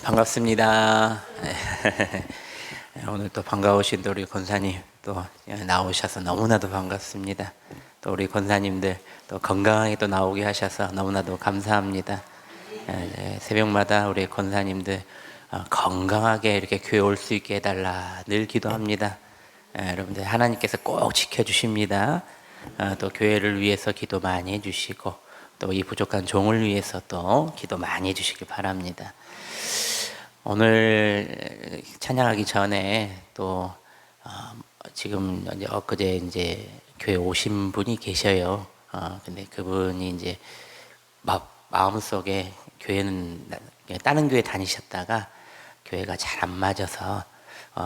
반갑습니다. 오늘 또 반가우신 우리 권사님 또 나오셔서 너무나도 반갑습니다. 또 우리 권사님들 또 건강하게 또 나오게 하셔서 너무나도 감사합니다. 새벽마다 우리 권사님들 건강하게 이렇게 교회 올 수 있게 해달라 늘 기도합니다. 여러분들 하나님께서 꼭 지켜주십니다. 또 교회를 위해서 기도 많이 해주시고 또 이 부족한 종을 위해서 또 기도 많이 해주시길 바랍니다. 오늘 찬양하기 전에 또 지금 엊그제 이제 교회 오신 분이 계셔요. 근데 그분이 이제 마음속에 교회는 다른 교회 다니셨다가 교회가 잘 안 맞아서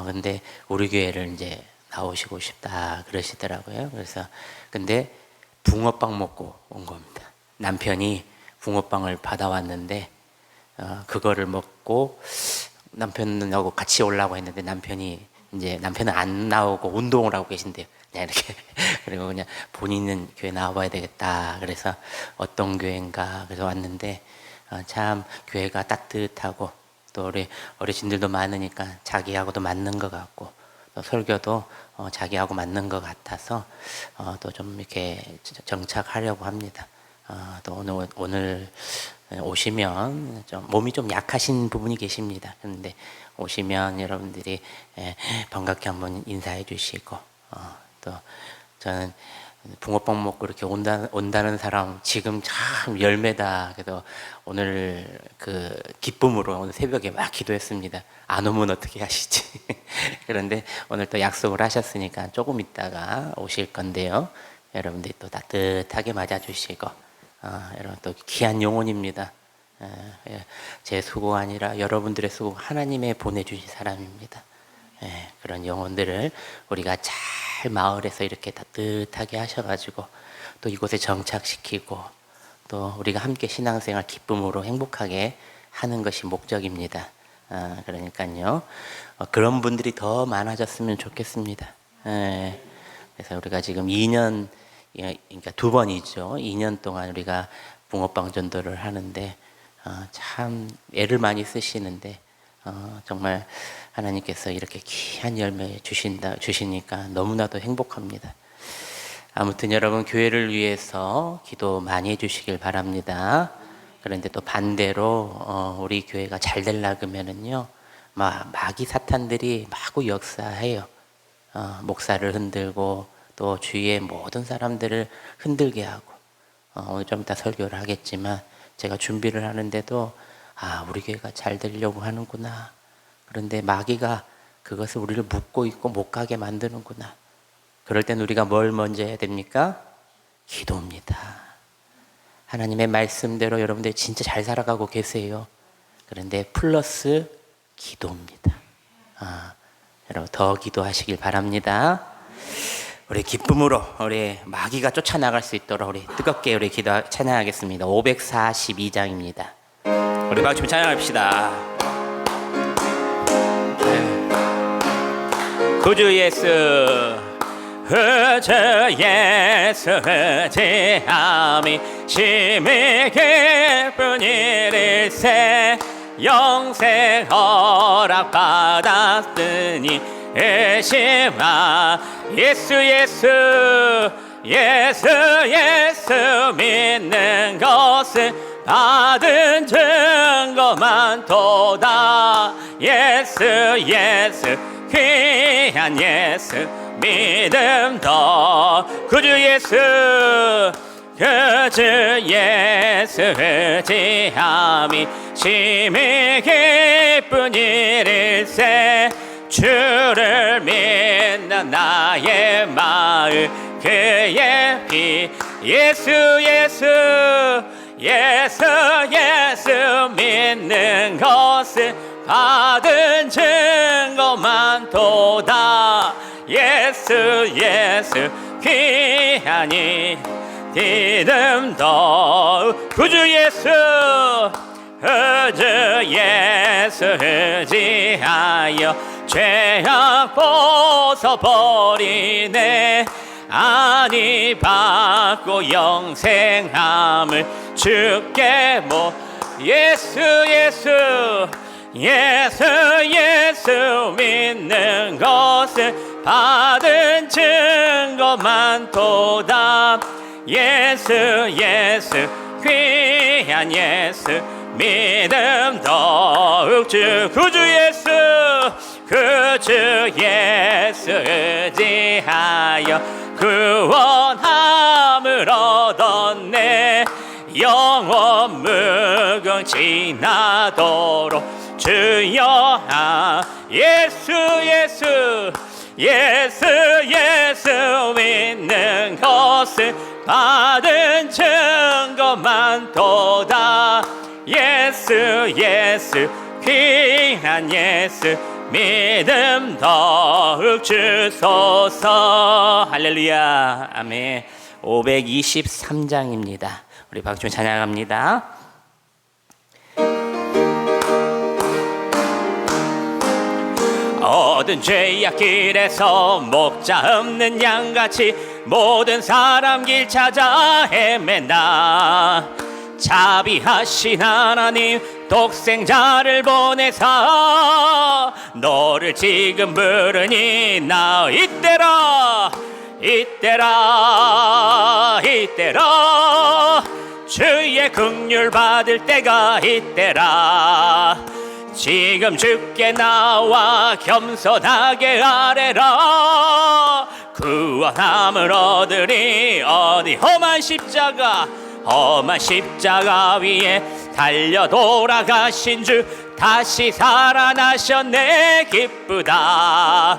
근데 우리 교회를 이제 나오시고 싶다 그러시더라고요. 그래서 근데 붕어빵 먹고 온 겁니다. 남편이 붕어빵을 받아왔는데 그거를 먹고 남편하고 같이 오려고 했는데 남편은 안 나오고 운동을 하고 계신데요. 그냥 이렇게 그리고 그냥 본인은 교회 나와봐야 되겠다. 그래서 어떤 교회인가 그래서 왔는데 참 교회가 따뜻하고 또 우리 어르신들도 많으니까 자기하고도 맞는 것 같고 또 설교도 자기하고 맞는 것 같아서 또 좀 이렇게 정착하려고 합니다. 또 오늘 오시면 좀 몸이 좀 약하신 부분이 계십니다. 그런데 오시면 여러분들이 반갑게 한번 인사해 주시고 또 저는 붕어빵 먹고 이렇게 온다는 사람 지금 참 열매다. 그래서 오늘 그 기쁨으로 오늘 새벽에 막 기도했습니다. 안 오면 어떻게 하시지? 그런데 오늘 또 약속을 하셨으니까 조금 있다가 오실 건데요. 여러분들이 또 따뜻하게 맞아주시고 여러분 또 귀한 영혼입니다. 제 수고가 아니라 여러분들의 수고, 하나님의 보내주신 사람입니다. 그런 영혼들을 우리가 잘 마을에서 이렇게 따뜻하게 하셔가지고 또 이곳에 정착시키고 또 우리가 함께 신앙생활 기쁨으로 행복하게 하는 것이 목적입니다. 그러니까요 그런 분들이 더 많아졌으면 좋겠습니다. 그래서 우리가 지금 2년 그러니까 2번이죠. 2년 동안 우리가 붕어빵 전도를 하는데 참 애를 많이 쓰시는데 정말 하나님께서 이렇게 귀한 열매 주시니까 너무나도 행복합니다. 아무튼 여러분 교회를 위해서 기도 많이 해주시길 바랍니다. 그런데 또 반대로 우리 교회가 잘 되려고 하면은요 마귀 사탄들이 마구 역사해요. 목사를 흔들고 또 주위의 모든 사람들을 흔들게 하고 오늘 좀 이따 설교를 하겠지만 제가 준비를 하는데도 우리 교회가 잘 되려고 하는구나. 그런데 마귀가 그것을 우리를 묶고 있고 못 가게 만드는구나. 그럴 땐 우리가 뭘 먼저 해야 됩니까? 기도입니다. 하나님의 말씀대로 여러분들 진짜 잘 살아가고 계세요. 그런데 플러스 기도입니다. 여러분 더 기도하시길 바랍니다. 우리 기쁨으로 우리 마귀가 쫓아나갈 수 있도록 우리 뜨겁게 우리 기도 찬양하겠습니다. 542장입니다. 우리 박수 찬양합시다. 구주 예수 구주 예수 의지함이 심히 기쁜 일일세 영생 허락받았으니 의심아 예수 믿는 것은 받은 증거만 도다. 예수 귀한 예수 믿음도 구주 예수 의지함이 심히 기쁜 일일세 주를 믿는 나의 마음 그의 피 예수 믿는 것은 받은 증거만 도다. 예수 귀하니 믿음도 구주 예수 주 예수 의지하여 죄악 벗어버리네 아니 받고 영생함을 주께 모 예수 예수 예수 예수 믿는 것을 받은 증거만 도다 예수 예수 귀한 예수 믿음 더욱 주 구주 예수 구주 예수 의지하여 구원함을 얻었네 영원 무궁지나도록 주여 예수 예수 예수 예수 믿는 것을 받은 증거만 도다 예수 예수 귀한 예수 믿음 더욱 주소서 할렐루야 아멘 523장입니다 우리 박수 찬양합니다 모든 죄악 길에서 목자 없는 양같이 모든 사람 길 찾아 헤맨다 자비하신 하나님 독생자를 보내사 너를 지금 부르니 나 이때라 이때라 이때라 주의 긍휼 받을 때가 이때라 지금 주께 나와 겸손하게 아뢰라 구원함을 얻으리 어디 험한 십자가 위에 달려 돌아가신 주 다시 살아나셨네 기쁘다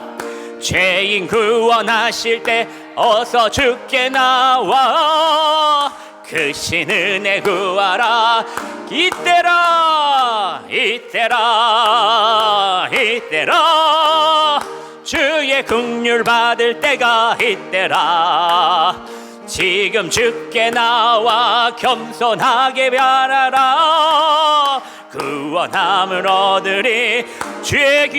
죄인 구원하실 때 어서 주께 나와 그 신 은혜 구하라 이때라 이때라 이때라 주의 긍휼 받을 때가 이때라 지금 주께 나와 겸손하게 변하라 구원함을 얻으리 주의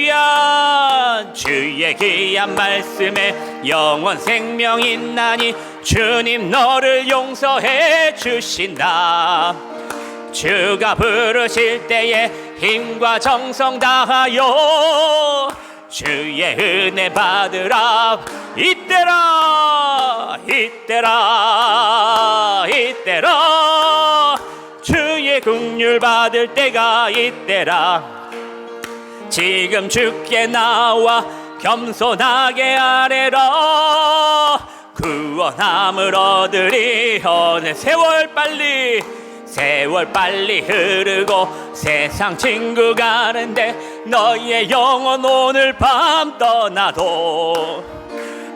귀한 말씀에 영원 생명 있나니 주님 너를 용서해 주신다 주가 부르실 때에 힘과 정성 다하여 주의 은혜 받으라 이때라 이때라 이때라 주의 긍휼 받을 때가 이때라 지금 주께 나와 겸손하게 아뢰라 구원함을 얻으리 어느 세월 빨리 흐르고 세상 친구 가는데 너의 영혼 오늘 밤 떠나도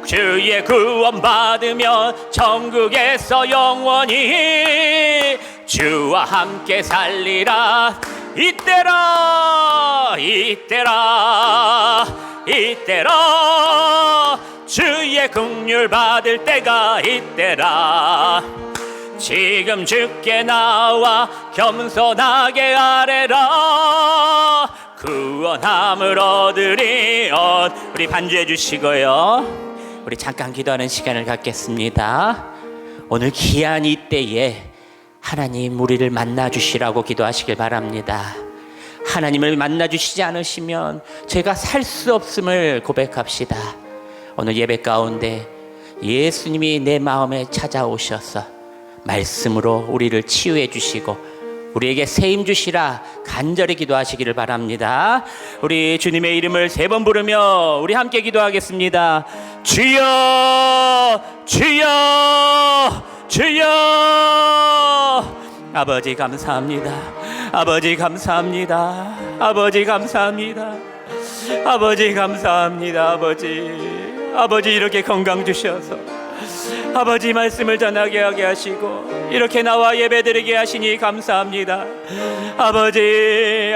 주의 구원 받으면 천국에서 영원히 주와 함께 살리라 이때라 이때라 이때라 주의 긍휼 받을 때가 이때라 지금 주께 나와 겸손하게 아뢰라 구원함을 얻으리 우리 반주해 주시고요 우리 잠깐 기도하는 시간을 갖겠습니다 오늘 귀한 이때에 하나님 우리를 만나주시라고 기도하시길 바랍니다 하나님을 만나주시지 않으시면 제가 살 수 없음을 고백합시다 오늘 예배 가운데 예수님이 내 마음에 찾아오셔서 말씀으로 우리를 치유해 주시고 우리에게 세임 주시라 간절히 기도하시기를 바랍니다 우리 주님의 이름을 3번 부르며 우리 함께 기도하겠습니다 주여 주여 주여 아버지 감사합니다 아버지 감사합니다 아버지 감사합니다 아버지 감사합니다 아버지 이렇게 건강 주셔서 아버지 말씀을 전하게 하게 하시고 이렇게 나와 예배드리게 하시니 감사합니다 아버지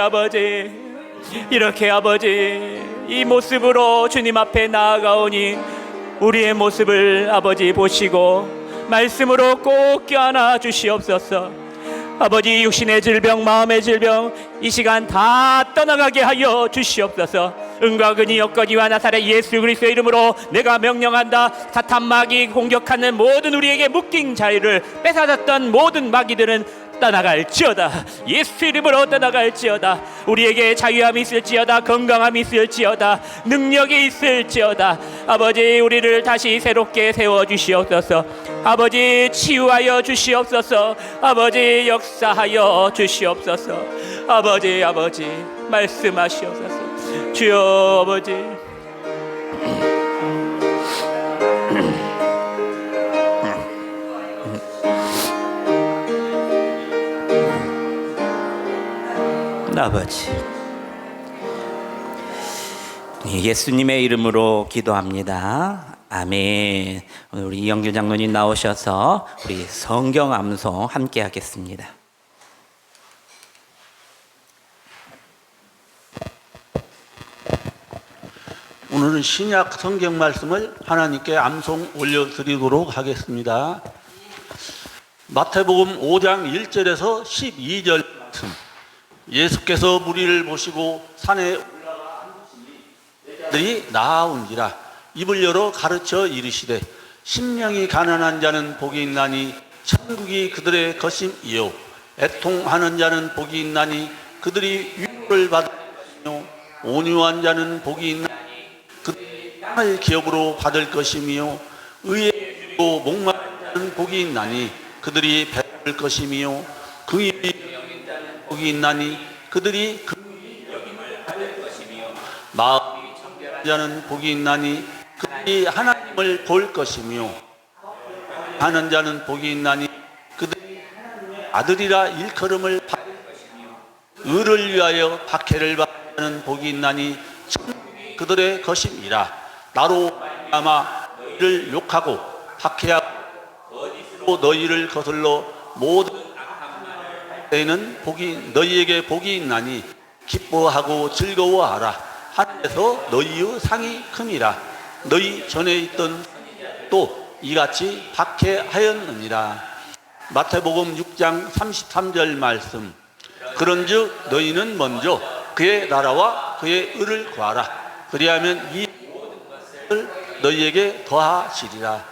이렇게 아버지 이 모습으로 주님 앞에 나아가오니 우리의 모습을 아버지 보시고 말씀으로 꼭 껴안아 주시옵소서. 아버지, 육신의 질병, 마음의 질병 이 시간 다 떠나가게 하여 주시옵소서. 은과 근이 엮거지와 나사렛 예수 그리스도의 이름으로 내가 명령한다. 사탄 마귀 공격하는 모든 우리에게 묶인 자유를 뺏어졌던 모든 마귀들은 떠나갈지어다. 예수 이름으로 떠나갈지어다. 우리에게 자유함이 있을지어다. 건강함이 있을지어다. 능력이 있을지어다. 아버지, 우리를 다시 새롭게 세워주시옵소서. 아버지, 치유하여 주시옵소서. 아버지, 역사하여 주시옵소서. 아버지, 말씀하시옵소서. 주여 아버지, 아버지, 예수님의 이름으로 기도합니다. 아멘. 오늘 우리 이영규 장로님 나오셔서 우리 성경 암송 함께 하겠습니다. 오늘은 신약 성경 말씀을 하나님께 암송 올려드리도록 하겠습니다. 마태복음 5장 1절에서 12절 말씀. 예수께서 무리를 보시고 산에 올라가 앉으시니 제자들이 나아온지라. 입을 열어 가르쳐 이르시되 심령이 가난한 자는 복이 있나니 천국이 그들의 것임이요 애통하는 자는 복이 있나니 그들이 위로를 받을 것이며 온유한 자는 복이 있나니 그들이 땅을 기업으로 받을 것이며 의에 주고 목마른 자는 복이 있나니 그들이 배부를 것이며 긍휼히 여긴 자는 복이 있나니 그들이 긍휼히 여김을 받을 것이며 마음이 청결한 자는 복이 있나니 그들이 하나님을 볼 것이며 하는 자는 복이 있나니 그들이 하나님의 아들이라 일컬음을 받을 것이며 의를 위하여 박해를 받는 자는 복이 있나니 천국이 그들의 것임이라. 나로 말미암아 너희를 욕하고 박해하고 거짓으로 너희를 거슬러 모든 악한 말을 할 때에는 너희에게 복이 있나니 기뻐하고 즐거워하라. 하늘에서 너희의 상이 큼이라. 너희 전에 있던 또 이같이 박해하였느니라. 마태복음 6장 33절 말씀. 그런즉 너희는 먼저 그의 나라와 그의 의를 구하라. 그리하면 이 모든 것을 너희에게 더하시리라.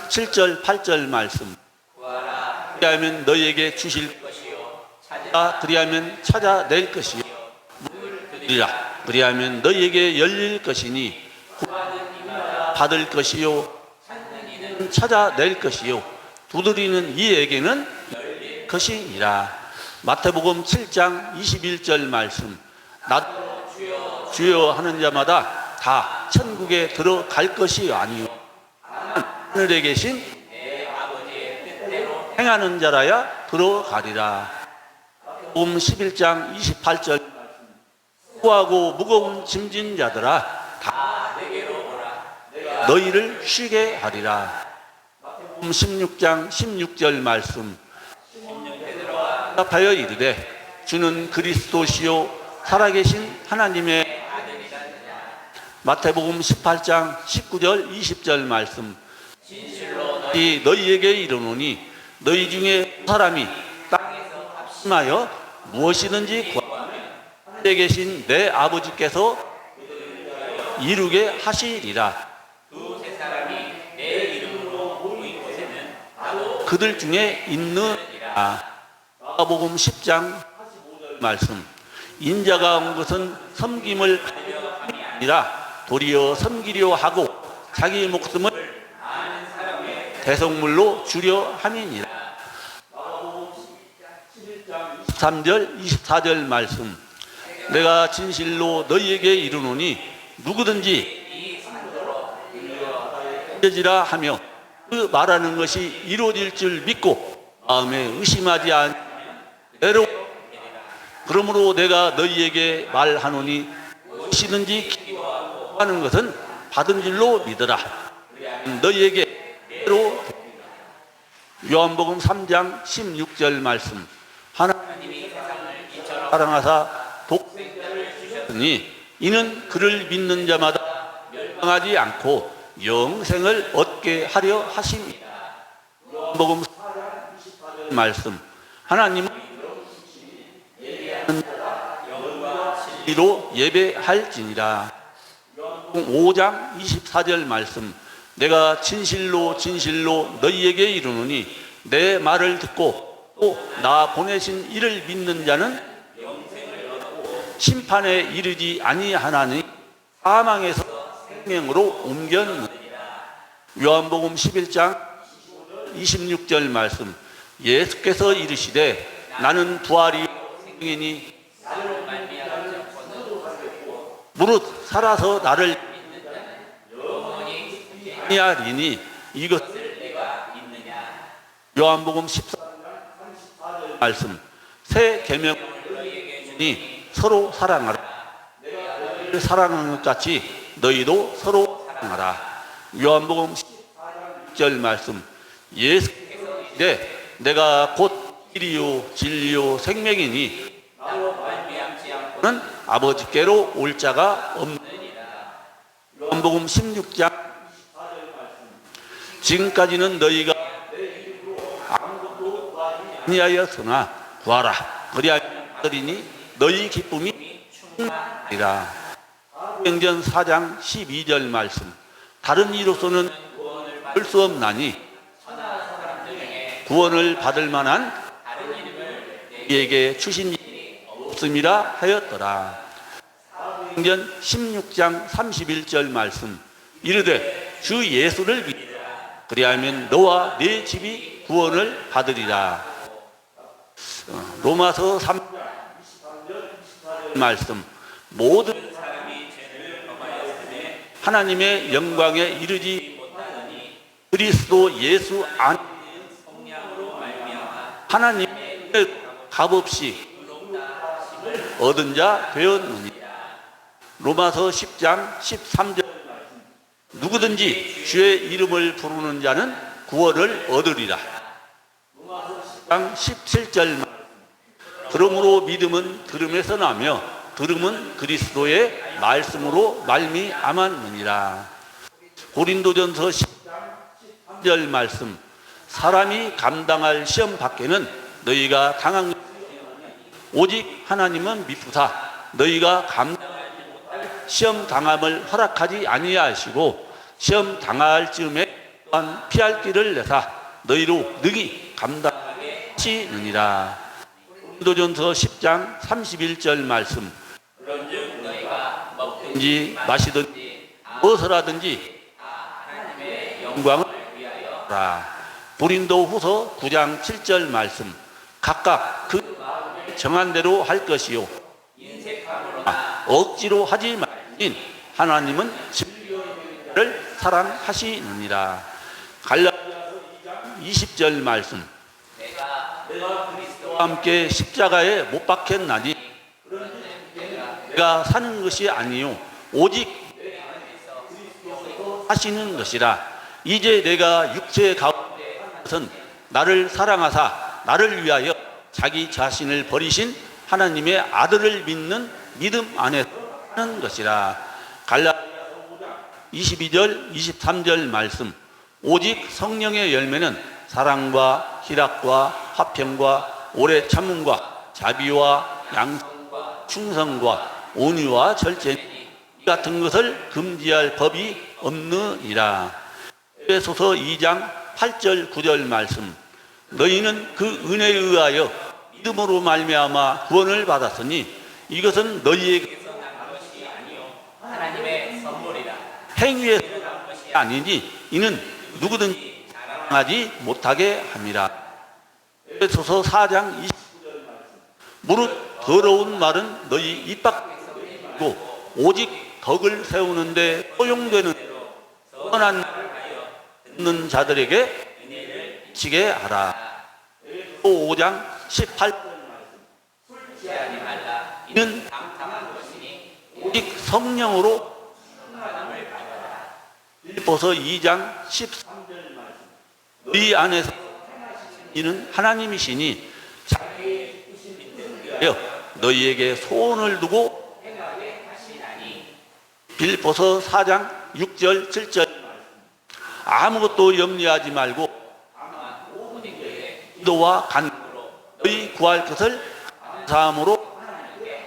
7절 8절 말씀. 그리하면 너희에게 주실 것이요 그리하면 찾아낼 것이요 물으리라. 그리하면 너희에게 열릴 것이니 받을 것이요 찾아낼 것이요 두드리는 이에게는 열릴 것이니라. 마태복음 7장 21절 말씀. 나도 주여 하는 자마다 다 천국에 들어갈 것이 아니요 하늘에 계신 내 아버지의 뜻대로 행하는 자라야 들어가리라. 마태복음 11장 28절 수고하고 무거운 짐진 자들아 다 내게로 오라. 너희를 쉬게 하리라. 마태복음 16장 16절 말씀. 대답하여 이르되 주는 그리스도시요 살아계신 하나님의 아들이라. 마태복음 18장 19절 20절 말씀. 진실로 너희에게 이르노니 너희 중에 사람이 땅에서 합심하여 무엇이든지 하늘에 계신 내 아버지께서 이루게 하시리라. 두세 사람이 내 이름으로 모인 곳에는 나도 그들 중에 있느니라. 마가복음 10장 45절 말씀. 인자가 온 것은 섬김을 받으려 함이 아니라 도리어 섬기려 하고 자기 목숨을 많은 사람의 대속물로 주려 함이니라. 마가복음 11장 23절 24절 말씀. 내가 진실로 너희에게 이르노니 누구든지 이 산도로 이르지라 하며 그 말하는 것이 이루어질 줄 믿고 마음에 의심하지 않으면 그러므로 내가 너희에게 말하노니 무엇이든지 기도하는 것은 받은 줄로 믿으라. 너희에게 대로. 요한복음 3장 16절 말씀. 하나님이 세상을 이처럼 사랑하사 독생자를 주셨으니 이는 그를 믿는 자마다 멸망 하지 않고 영생을 얻게 하려 하십니다. 요한복음 4장 24절 말씀. 하나님은 진리로 예배할지니라. 요한복음 5장 24절 말씀. 내가 진실로 진실로 너희에게 이르노니 내 말을 듣고 또 나 보내신 이를 믿는 자는 심판에 이르지 아니하나니 사망에서 생명으로 옮겼느니라. 요한복음 11장 26절 말씀. 예수께서 이르시되 나는 부활이 생명이니 무릇 살아서 나를 아니하리니 이것을 내가 믿느냐. 요한복음 14장 34절 말씀. 새 계명을 너희에게 주니 서로 사랑하라. 내가 너희를 사랑하는 것 같이 너희도 서로 사랑하라. 요한복음 14장 6절 말씀. 예수께서 이르시되 내가 곧 길이요 진리요 생명이니 나로 말미암지 않고는 아버지께로 올 자가 없느니라. 요한복음 16장 24절 말씀. 지금까지는 너희가 내 이름으로 아무것도 구하지 아니하였으나 구하라. 그리하였으니 너희 기쁨이 충만하리라. 사도행전 4장 12절 말씀. 다른 이로서는 구원을 받을 수 없나니 구원을 받을 만한 다른 이름을 너희에게 주신 일이 없음이라 하였더라. 사도행전 16장 31절 말씀. 이르되 주 예수를 믿으라. 그리하면 너와 네 집이 구원을 받으리라. 로마서 3장 23절 말씀. 모든 사람이 죄를 범하였으며 하나님의 영광에 이르지 못하느니 그리스도 예수 안에 성령으로 말미암아 하나님의 값없이 얻은 자 되었느니라. 로마서 10장 13절 말씀. 누구든지 주의 이름을 부르는 자는 구원을 얻으리라. 로마서 10장 17절 말씀. 그러므로 믿음은 들음에서 나며 들음은 그리스도의 말씀으로 말미암았느니라. 고린도전서 10장 13절 말씀. 사람이 감당할 시험 밖에는 너희가 당한 오직 하나님은 미쁘사 너희가 감당하지 못할 시험 당함을 허락하지 아니하시고 시험 당할 즈음에 또한 피할 길을 내사 너희로 능히 감당하게 하시느니라. 고린도전서 10장 31절 말씀. 그런즉 너희가 먹든지 마시든지 무엇을 하든지 하나님의 영광을 위하여라. 고린도 후서 9장 7절 말씀. 각각 그 마음에 정한 대로 할 것이요 억지로 하지 말진 하나님은 진리를 사랑하시느니라. 갈라디아서 2장 20절 말씀. 내가 그리스도와 함께 십자가에 못 박혔나니 내가 사는 것이 아니요 오직 내 안에서 그리스도께서 사시는 것이라. 이제 내가 육체 가운데 하는 것은 나를 사랑하사 나를 위하여 자기 자신을 버리신 하나님의 아들을 믿는 믿음 안에서 하는 것이라. 갈라디아서 5장 22절 23절 말씀. 오직 성령의 열매는 사랑과 희락과 화평과 오래 참음과 자비와 양성과 충성과 온유와 절제 이 같은 것을 금지할 법이 없느니라. 에베소서 2장 8절 9절 말씀. 너희는 그 은혜에 의하여 믿음으로 말미암아 구원을 받았으니 이것은 너희에게서 난 것이 아니요 하나님의 선물이라. 행위에서 난 것이 아니니 이는 누구든지 자랑하지 못하게 함이라. 에베소서 4장 29절 말씀. 무릇 더러운 말은 너희 입 밖에서 내고 오직 덕을 세우는데 소용되는 선한 말을 하여 듣는 자들에게 은혜를 미치게 하라. 에베소 5장 18절 말씀. 술 취하지 말라. 이는 방탕한 것이니 오직 성령으로 충만함을 받아라. 빌립보서 2장 13절 말씀. 너희 안에서 이는 하나님이시니 자기의 뜻을 믿으려 너희에게 소원을 두고 행하게 하시나니. 빌립보서 4장 6절 7절 아무것도 염려하지 말고 기도와 간구로 너희 구할 것을 감사함으로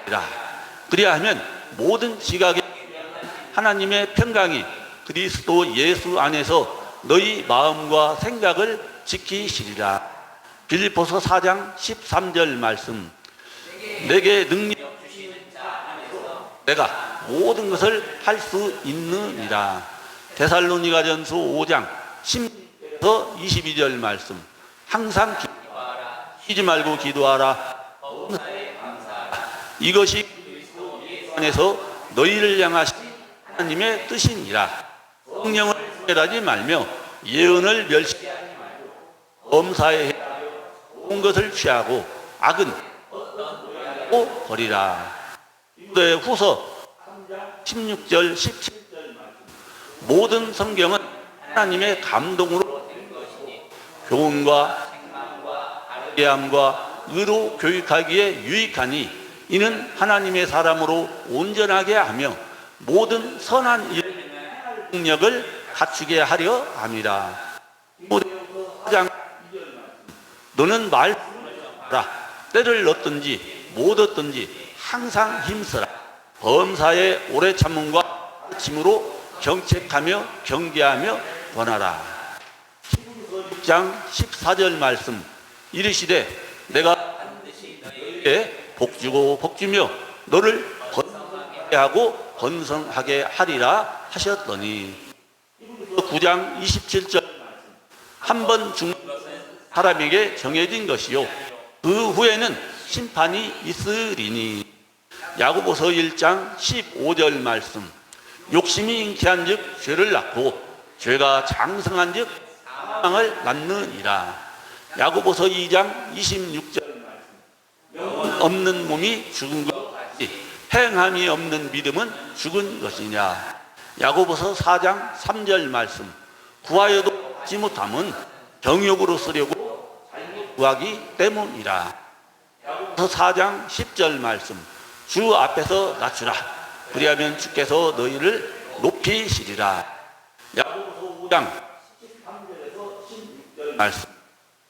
하라. 그리하면 모든 지각에 하나님의 평강이 그리스도 예수 안에서 너희 마음과 생각을 지키시리라. 빌립보서 4장 13절 말씀. 내게 능력 주시는 자 안에서 내가 모든 것을 할 수 있느니라. 데살로니가전서 5장 10에서 22절 말씀. 항상 기도하라. 쉬지 말고 기도하라. 이것이 그리스도 예수 안에서 너희를 향하신 하나님의 뜻이니라. 성령을 멸하지 말며 예언을 멸시하지 말고 범사에 좋은 것을 취하고 악은 버리라. 후서 16절 17절 모든 성경은 하나님의 감동으로 된 것이니 교훈과 계함과 의로 교육하기에 유익하니 이는 하나님의 사람으로 온전하게 하며 모든 선한 일 능력을 갖추게 하려 함이라. 너는 말하라. 때를 얻든지 못 얻든지 항상 힘쓰라. 범사에 오래 참음과 가르침으로 경책하며 경계하며 권하라. 6장 14절 말씀. 이르시되 내가 반드시 너희에게 복주고 복주며 너를 번성하게 하고 번성하게 하리라 하셨더니 9장 27절 한 번 죽는 것은 사람에게 정해진 것이요 그 후에는 심판이 있으리니. 야고보서 1장 15절 말씀. 욕심이 잉태한즉 죄를 낳고 죄가 장성한즉 사망을 낳느니라. 야고보서 2장 26절 말씀. 영혼 없는 몸이 죽은 것 같이 행함이 없는 믿음은 죽은 것이냐. 야고보서 4장 3절 말씀. 구하여도 받지 못함은 정욕으로 쓰려고 구하기 때문이라. 야고보서 4장 10절 말씀. 주 앞에서 낮추라. 그리하면 주께서 너희를 높이시리라. 야고보서 5장 13절에서 16절 말씀.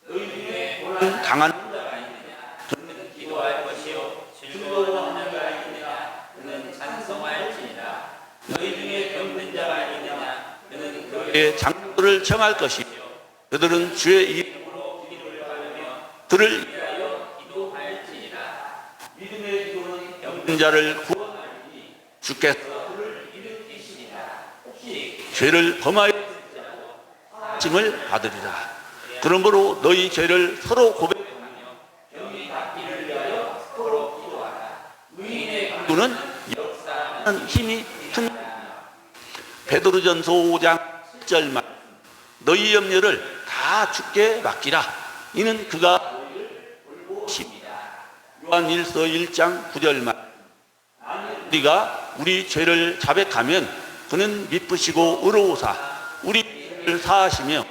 너희는 당한 자가 있느냐 그는 기도할 것이요 즐거워하는 자가 있느냐 그는 찬송할지니라. 너희 중에 병든 자가 있느냐 그는 교회의 장로를 청할 것이요 그들은 주의 이름으로 기도를 하며 그를 위하여 기도할지니라. 믿음의 기도는 병든 자를 구원하리니 주께서 그를 일으키시리라. 혹시 죄를 범하였을 자도 사함을 받으리라. 그러므로 너희 죄를 서로 고백하며 병이 낫기를 위하여 서로 기도하라. 의인의 기도는 역사하는 힘이 큽니다. 베드로전서 5장 7절 말. 너희 염려를 다 주께 맡기라. 이는 그가 너희를 돌보십니다. 요한일서 1장 9절 말. 우리가 우리 죄를 자백하면 그는 미쁘시고 의로우사 우리 죄를 사하시며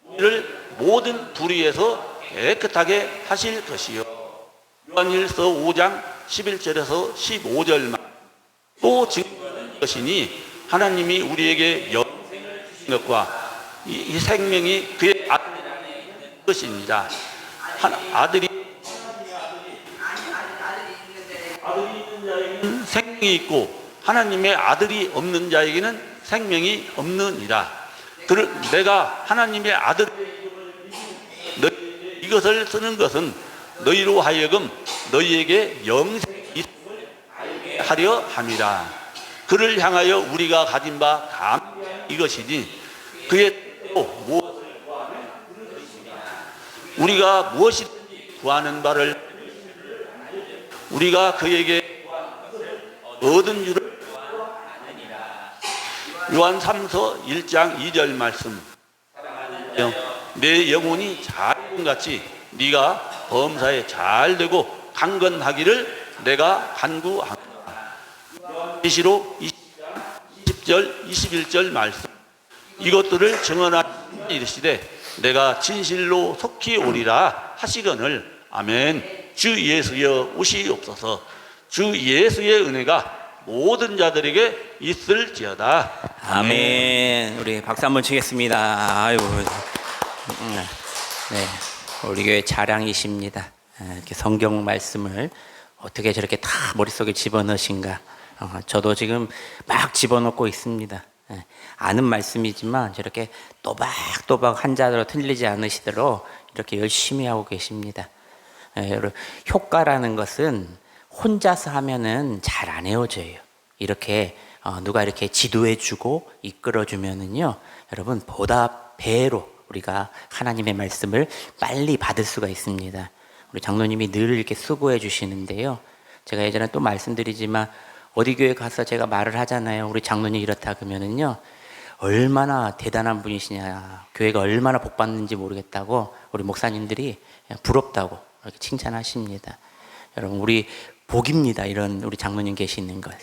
우리를 모든 불의에서 깨끗하게 하실 것이요. 요한일서 5장 11절에서 15절 말. 또 증거하는 것이니 하나님이 우리에게 영생을 주신 것과 이 생명이 그의 아들 안에 있는 것입니다. 아들이 있는 자에게는 생명이 있고 하나님의 아들이 없는 자에게는 생명이 없느니라. 내가 하나님의 아들 너희 이것을 쓰는 것은 너희로 하여금 너희에게 영생이 있음을 알게 하려 함이라. 그를 향하여 우리가 가진 바 감사한 이것이니 그의 뜻대로 무엇을 구하면 그런 것입니다. 우리가 무엇이든지 구하는 바를 우리가 그에게 구하는 것을 얻은 줄을 아느니라. 요한 3서 1장 2절 말씀. 내 영혼이 잘 같이 네가 범사에 잘 되고 강건하기를 내가 간구하노라. 계시록 20절 21절 말씀. 이것들을 증언하시니 이르시되 내가 진실로 속히 오리라 하시거늘. 아멘. 주 예수여 오시옵소서. 주 예수의 은혜가 모든 자들에게 있을지어다. 아멘. 우리 박수 한번 치겠습니다. 아이고. 네. 우리 교회 자랑이십니다. 이렇게 성경 말씀을 어떻게 저렇게 다 머릿속에 집어넣으신가. 저도 지금 막 집어넣고 있습니다. 아는 말씀이지만 저렇게 또박또박 한자로 틀리지 않으시도록 이렇게 열심히 하고 계십니다. 여러분, 효과라는 것은 혼자서 하면은 잘 안 외워져요. 이렇게 누가 이렇게 지도해주고 이끌어주면은요, 여러분 보다 배로 우리가 하나님의 말씀을 빨리 받을 수가 있습니다. 우리 장로님이 늘 이렇게 수고해 주시는데요. 제가 예전에 또 말씀드리지만 어디 교회 가서 제가 말을 하잖아요. 우리 장로님 이렇다 그러면은요, 얼마나 대단한 분이시냐, 교회가 얼마나 복 받는지 모르겠다고 우리 목사님들이 부럽다고 이렇게 칭찬하십니다. 여러분, 우리 복입니다. 이런 우리 장로님 계시는 것.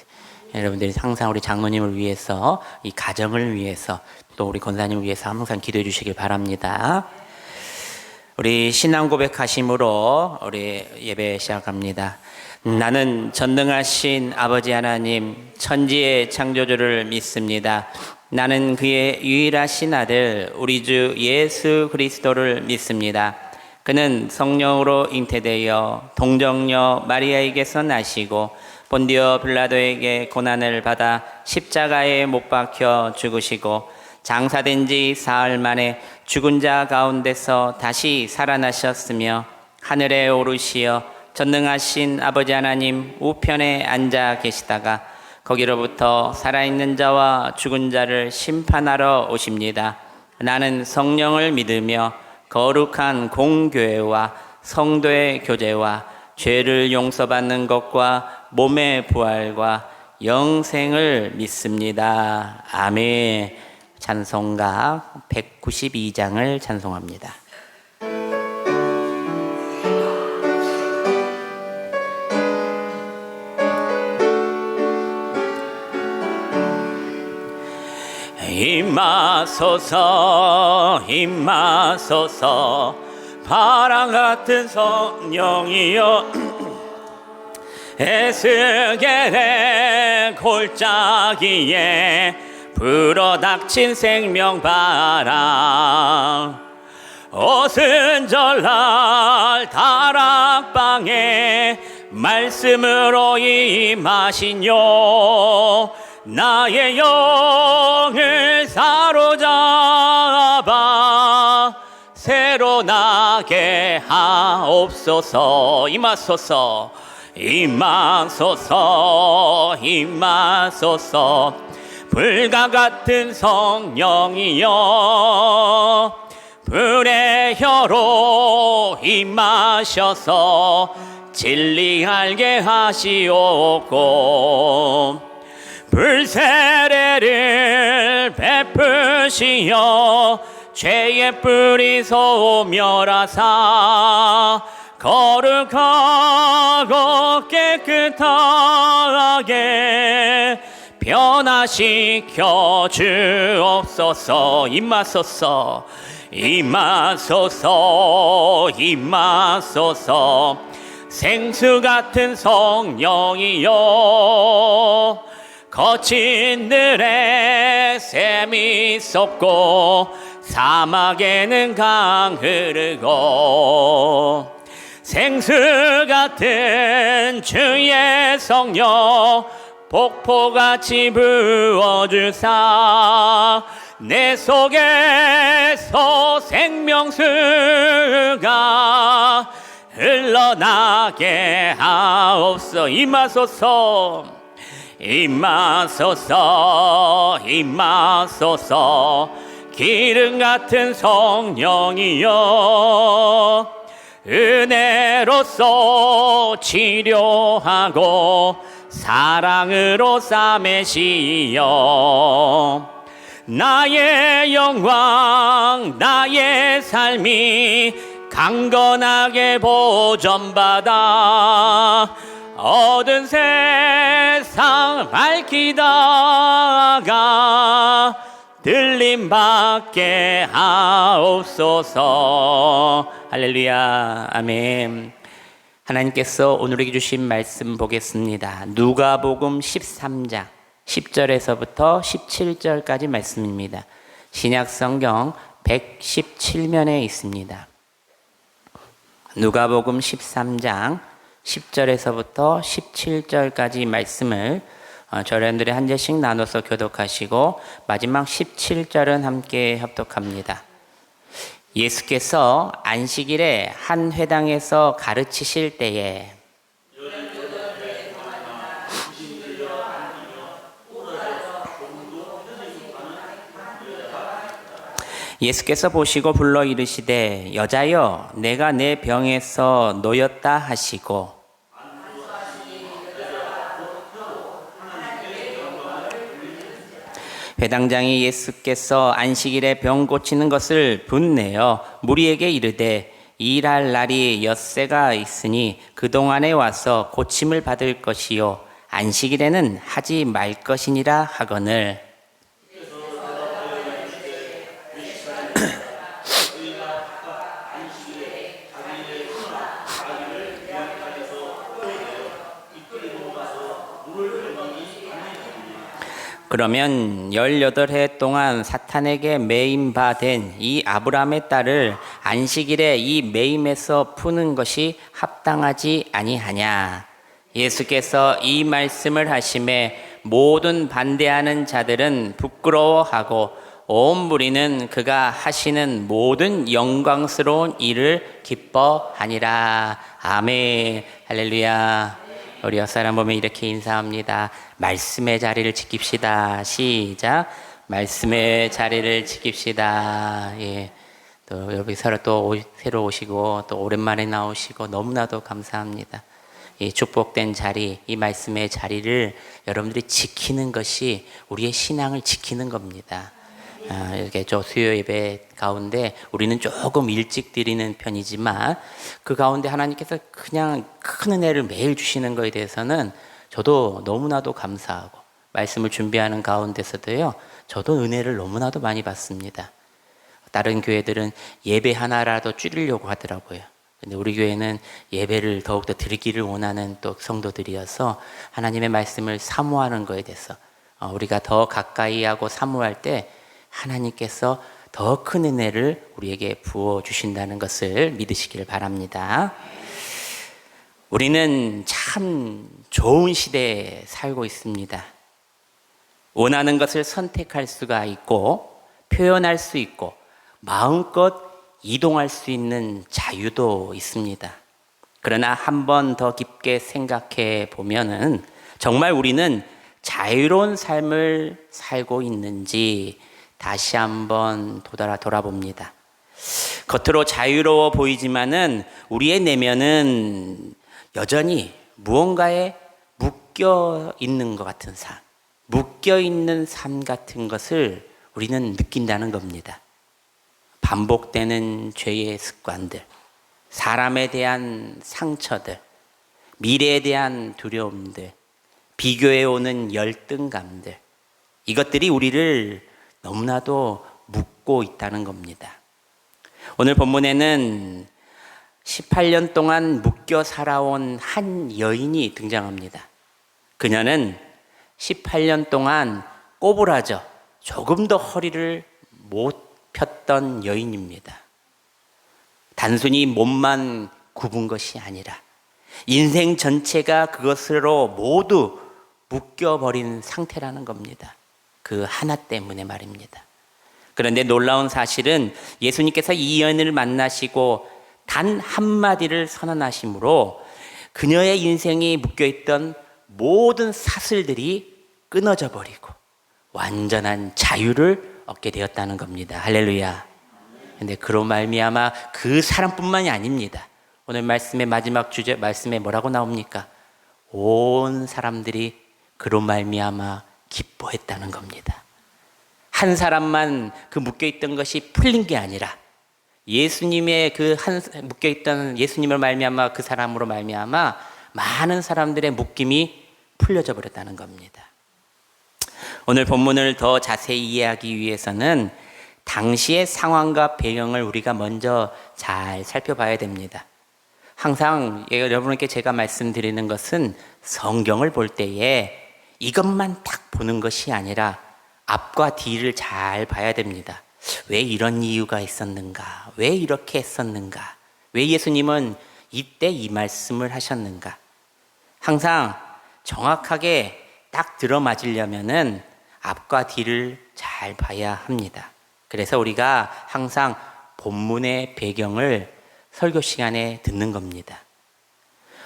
여러분들이 항상 우리 장로님을 위해서, 이 가정을 위해서, 또 우리 권사님을 위해서 항상 기도해 주시길 바랍니다. 우리 신앙 고백하심으로 우리 예배 시작합니다. 나는 전능하신 아버지 하나님, 천지의 창조주를 믿습니다. 나는 그의 유일하신 아들 우리 주 예수 그리스도를 믿습니다. 그는 성령으로 잉태되어 동정녀 마리아에게서 나시고 본디오 빌라도에게 고난을 받아 십자가에 못 박혀 죽으시고 장사된 지 사흘 만에 죽은 자 가운데서 다시 살아나셨으며 하늘에 오르시어 전능하신 아버지 하나님 우편에 앉아 계시다가 거기로부터 살아있는 자와 죽은 자를 심판하러 오십니다. 나는 성령을 믿으며 거룩한 공교회와 성도의 교제와 죄를 용서받는 것과 몸의 부활과 영생을 믿습니다. 아멘. 찬송가 192장을 찬송합니다. 임하소서 임하소서 바람 같은 성령이여 에스겔의 골짜기에 불어닥친 생명바람 오순절날 다락방에 말씀으로 임하시뇨 나의 영을 사로잡아 새로 나게 하옵소서. 임하소서 임하소서 임하소서 불과 같은 성령이여 불의 혀로 임하셔서 진리 알게 하시옵고 불세례를 베푸시어 죄의 뿌리 소멸하사 거룩하고 깨끗하게 변화시켜 주옵소서. 임하소서 임하소서 임하소서 생수 같은 성령이여 거친 들에 샘이 솟고 사막에는 강 흐르고 생수 같은 주의 성령 폭포같이 부어주사 내 속에서 생명수가 흘러나게 하옵소서. 임하소서 임하소서 임하소서 기름 같은 성령이여 은혜로서 치료하고 사랑으로 싸매시어 나의 영광 나의 삶이 강건하게 보존받아 어두운 세상 밝히다가 들림받게 하옵소서. 할렐루야 아멘. 하나님께서 오늘에게 주신 말씀 보겠습니다. 누가복음 13장 10절에서부터 17절까지 말씀입니다. 신약성경 117면에 있습니다. 누가복음 13장 10절에서부터 17절까지 말씀을 저랜들이 한 절씩 나눠서 교독하시고 마지막 17절은 함께 협독합니다. 예수께서 안식일에 한 회당에서 가르치실 때에 예수께서 보시고 불러 이르시되 여자여 내가 내 병에서 놓였다 하시고 회당장이 예수께서 안식일에 병 고치는 것을 분내어 무리에게 이르되 일할 날이 엿새가 있으니 그동안에 와서 고침을 받을 것이요 안식일에는 하지 말 것이니라 하거늘 그러면 18해 동안 사탄에게 매임 받은 이 아브라함의 딸을 안식일에 이 매임에서 푸는 것이 합당하지 아니하냐. 예수께서 이 말씀을 하심에 모든 반대하는 자들은 부끄러워하고 온 무리는 그가 하시는 모든 영광스러운 일을 기뻐하니라. 아멘. 할렐루야. 우리 옆사람 보면 이렇게 인사합니다. 말씀의 자리를 지킵시다. 시작. 말씀의 자리를 지킵시다. 예. 또 여기서 또 새로 오시고 또 오랜만에 나오시고 너무나도 감사합니다. 이 축복된 자리, 이 말씀의 자리를 여러분들이 지키는 것이 우리의 신앙을 지키는 겁니다. 이렇게 저 수요 예배 가운데 우리는 조금 일찍 드리는 편이지만 그 가운데 하나님께서 그냥 큰 은혜를 매일 주시는 것에 대해서는 저도 너무나도 감사하고 말씀을 준비하는 가운데서도요 저도 은혜를 너무나도 많이 받습니다. 다른 교회들은 예배 하나라도 줄이려고 하더라고요. 근데 우리 교회는 예배를 더욱더 드리기를 원하는 또 성도들이어서 하나님의 말씀을 사모하는 것에 대해서 우리가 더 가까이 하고 사모할 때 하나님께서 더 큰 은혜를 우리에게 부어주신다는 것을 믿으시길 바랍니다. 우리는 참 좋은 시대에 살고 있습니다. 원하는 것을 선택할 수가 있고 표현할 수 있고 마음껏 이동할 수 있는 자유도 있습니다. 그러나 한 번 더 깊게 생각해 보면은 정말 우리는 자유로운 삶을 살고 있는지 다시 한번 돌아봅니다. 겉으로 자유로워 보이지만은 우리의 내면은 여전히 무언가에 묶여 있는 것 같은 삶, 묶여 있는 삶 같은 것을 우리는 느낀다는 겁니다. 반복되는 죄의 습관들, 사람에 대한 상처들, 미래에 대한 두려움들, 비교해 오는 열등감들, 이것들이 우리를 너무나도 묶고 있다는 겁니다. 오늘 본문에는 18년 동안 묶여 살아온 한 여인이 등장합니다. 그녀는 18년 동안 꼬부라져 조금 더 허리를 못 폈던 여인입니다. 단순히 몸만 굽은 것이 아니라 인생 전체가 그것으로 모두 묶여버린 상태라는 겁니다. 그 하나 때문에 말입니다. 그런데 놀라운 사실은 예수님께서 이 여인을 만나시고 단 한마디를 선언하심으로 그녀의 인생이 묶여있던 모든 사슬들이 끊어져 버리고 완전한 자유를 얻게 되었다는 겁니다. 할렐루야. 근데 그로 말미암아 그 사람뿐만이 아닙니다. 오늘 말씀의 마지막 주제 말씀에 뭐라고 나옵니까? 온 사람들이 그로 말미암아 기뻐했다는 겁니다. 한 사람만 그 묶여있던 것이 풀린 게 아니라 예수님의 그 묶여있던 예수님을 말미암아 그 사람으로 말미암아 많은 사람들의 묶임이 풀려져 버렸다는 겁니다. 오늘 본문을 더 자세히 이해하기 위해서는 당시의 상황과 배경을 우리가 먼저 잘 살펴봐야 됩니다. 항상 여러분께 제가 말씀드리는 것은 성경을 볼 때에 이것만 딱 보는 것이 아니라 앞과 뒤를 잘 봐야 됩니다. 왜 이런 이유가 있었는가? 왜 이렇게 했었는가? 왜 예수님은 이때 이 말씀을 하셨는가? 항상 정확하게 딱 들어맞으려면은 앞과 뒤를 잘 봐야 합니다. 그래서 우리가 항상 본문의 배경을 설교 시간에 듣는 겁니다.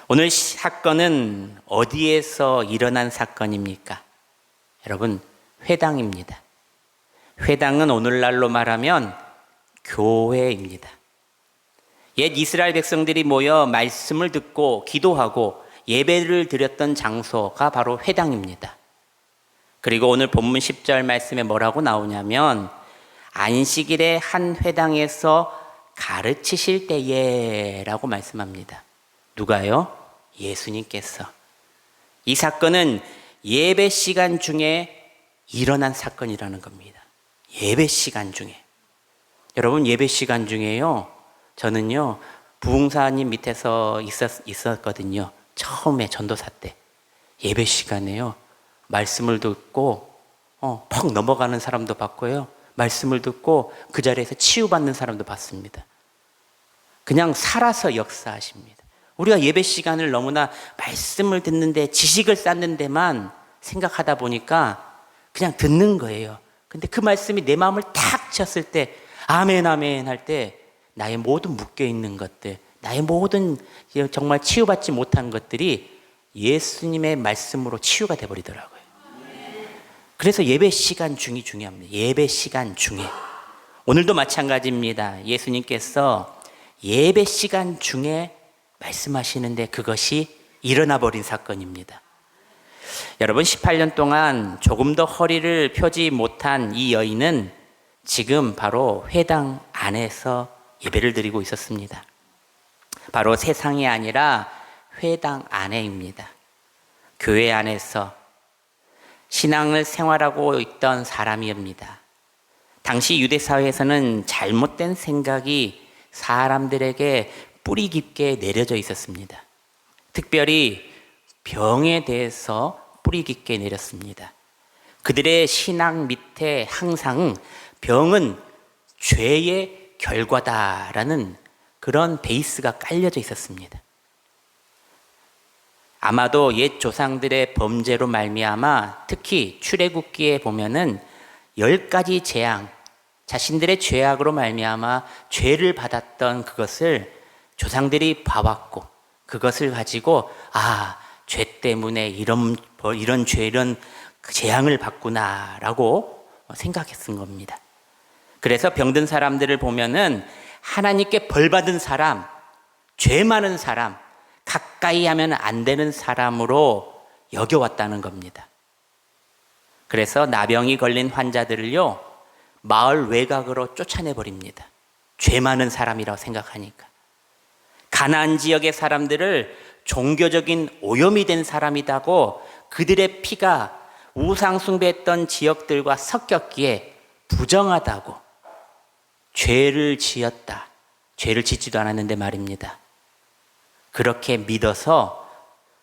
오늘 사건은 어디에서 일어난 사건입니까? 여러분, 회당입니다. 회당은 오늘날로 말하면 교회입니다. 옛 이스라엘 백성들이 모여 말씀을 듣고 기도하고 예배를 드렸던 장소가 바로 회당입니다. 그리고 오늘 본문 10절 말씀에 뭐라고 나오냐면 안식일에 한 회당에서 가르치실 때에 라고 말씀합니다. 누가요? 예수님께서. 이 사건은 예배 시간 중에 일어난 사건이라는 겁니다. 예배 시간 중에. 여러분, 예배 시간 중에요, 저는요 부흥사님 밑에서 있었거든요. 처음에 전도사 때 예배 시간에요 말씀을 듣고 퍽 넘어가는 사람도 봤고요, 말씀을 듣고 그 자리에서 치유받는 사람도 봤습니다. 그냥 살아서 역사하십니다. 우리가 예배 시간을 너무나 말씀을 듣는데 지식을 쌓는 데만 생각하다 보니까 그냥 듣는 거예요. 근데 그 말씀이 내 마음을 탁 쳤을 때 아멘 아멘 할 때 나의 모든 묶여있는 것들, 나의 모든 정말 치유받지 못한 것들이 예수님의 말씀으로 치유가 돼버리더라고요. 그래서 예배 시간 중이 중요합니다. 예배 시간 중에. 오늘도 마찬가지입니다. 예수님께서 예배 시간 중에 말씀하시는데 그것이 일어나 버린 사건입니다. 여러분, 18년 동안 조금 더 허리를 펴지 못한 이 여인은 지금 바로 회당 안에서 예배를 드리고 있었습니다. 바로 세상이 아니라 회당 안에입니다. 교회 안에서 신앙을 생활하고 있던 사람이옵니다. 당시 유대 사회에서는 잘못된 생각이 사람들에게 뿌리 깊게 내려져 있었습니다. 특별히 병에 대해서 뿌리 깊게 내렸습니다. 그들의 신앙 밑에 항상 병은 죄의 결과다라는 그런 베이스가 깔려져 있었습니다. 아마도 옛 조상들의 범죄로 말미암아 특히 출애굽기에 보면은 10가지 재앙, 자신들의 죄악으로 말미암아 죄를 받았던 그것을 조상들이 봐왔고 그것을 가지고 죄 때문에 이런 죄, 이런 재앙을 받구나라고 생각했던 겁니다. 그래서 병든 사람들을 보면은 하나님께 벌 받은 사람, 죄 많은 사람, 가까이 하면 안 되는 사람으로 여겨왔다는 겁니다. 그래서 나병이 걸린 환자들을요 마을 외곽으로 쫓아내버립니다. 죄 많은 사람이라고 생각하니까. 가나안 지역의 사람들을 종교적인 오염이 된 사람이라고 그들의 피가 우상 숭배했던 지역들과 섞였기에 부정하다고 죄를 지었다. 죄를 짓지도 않았는데 말입니다. 그렇게 믿어서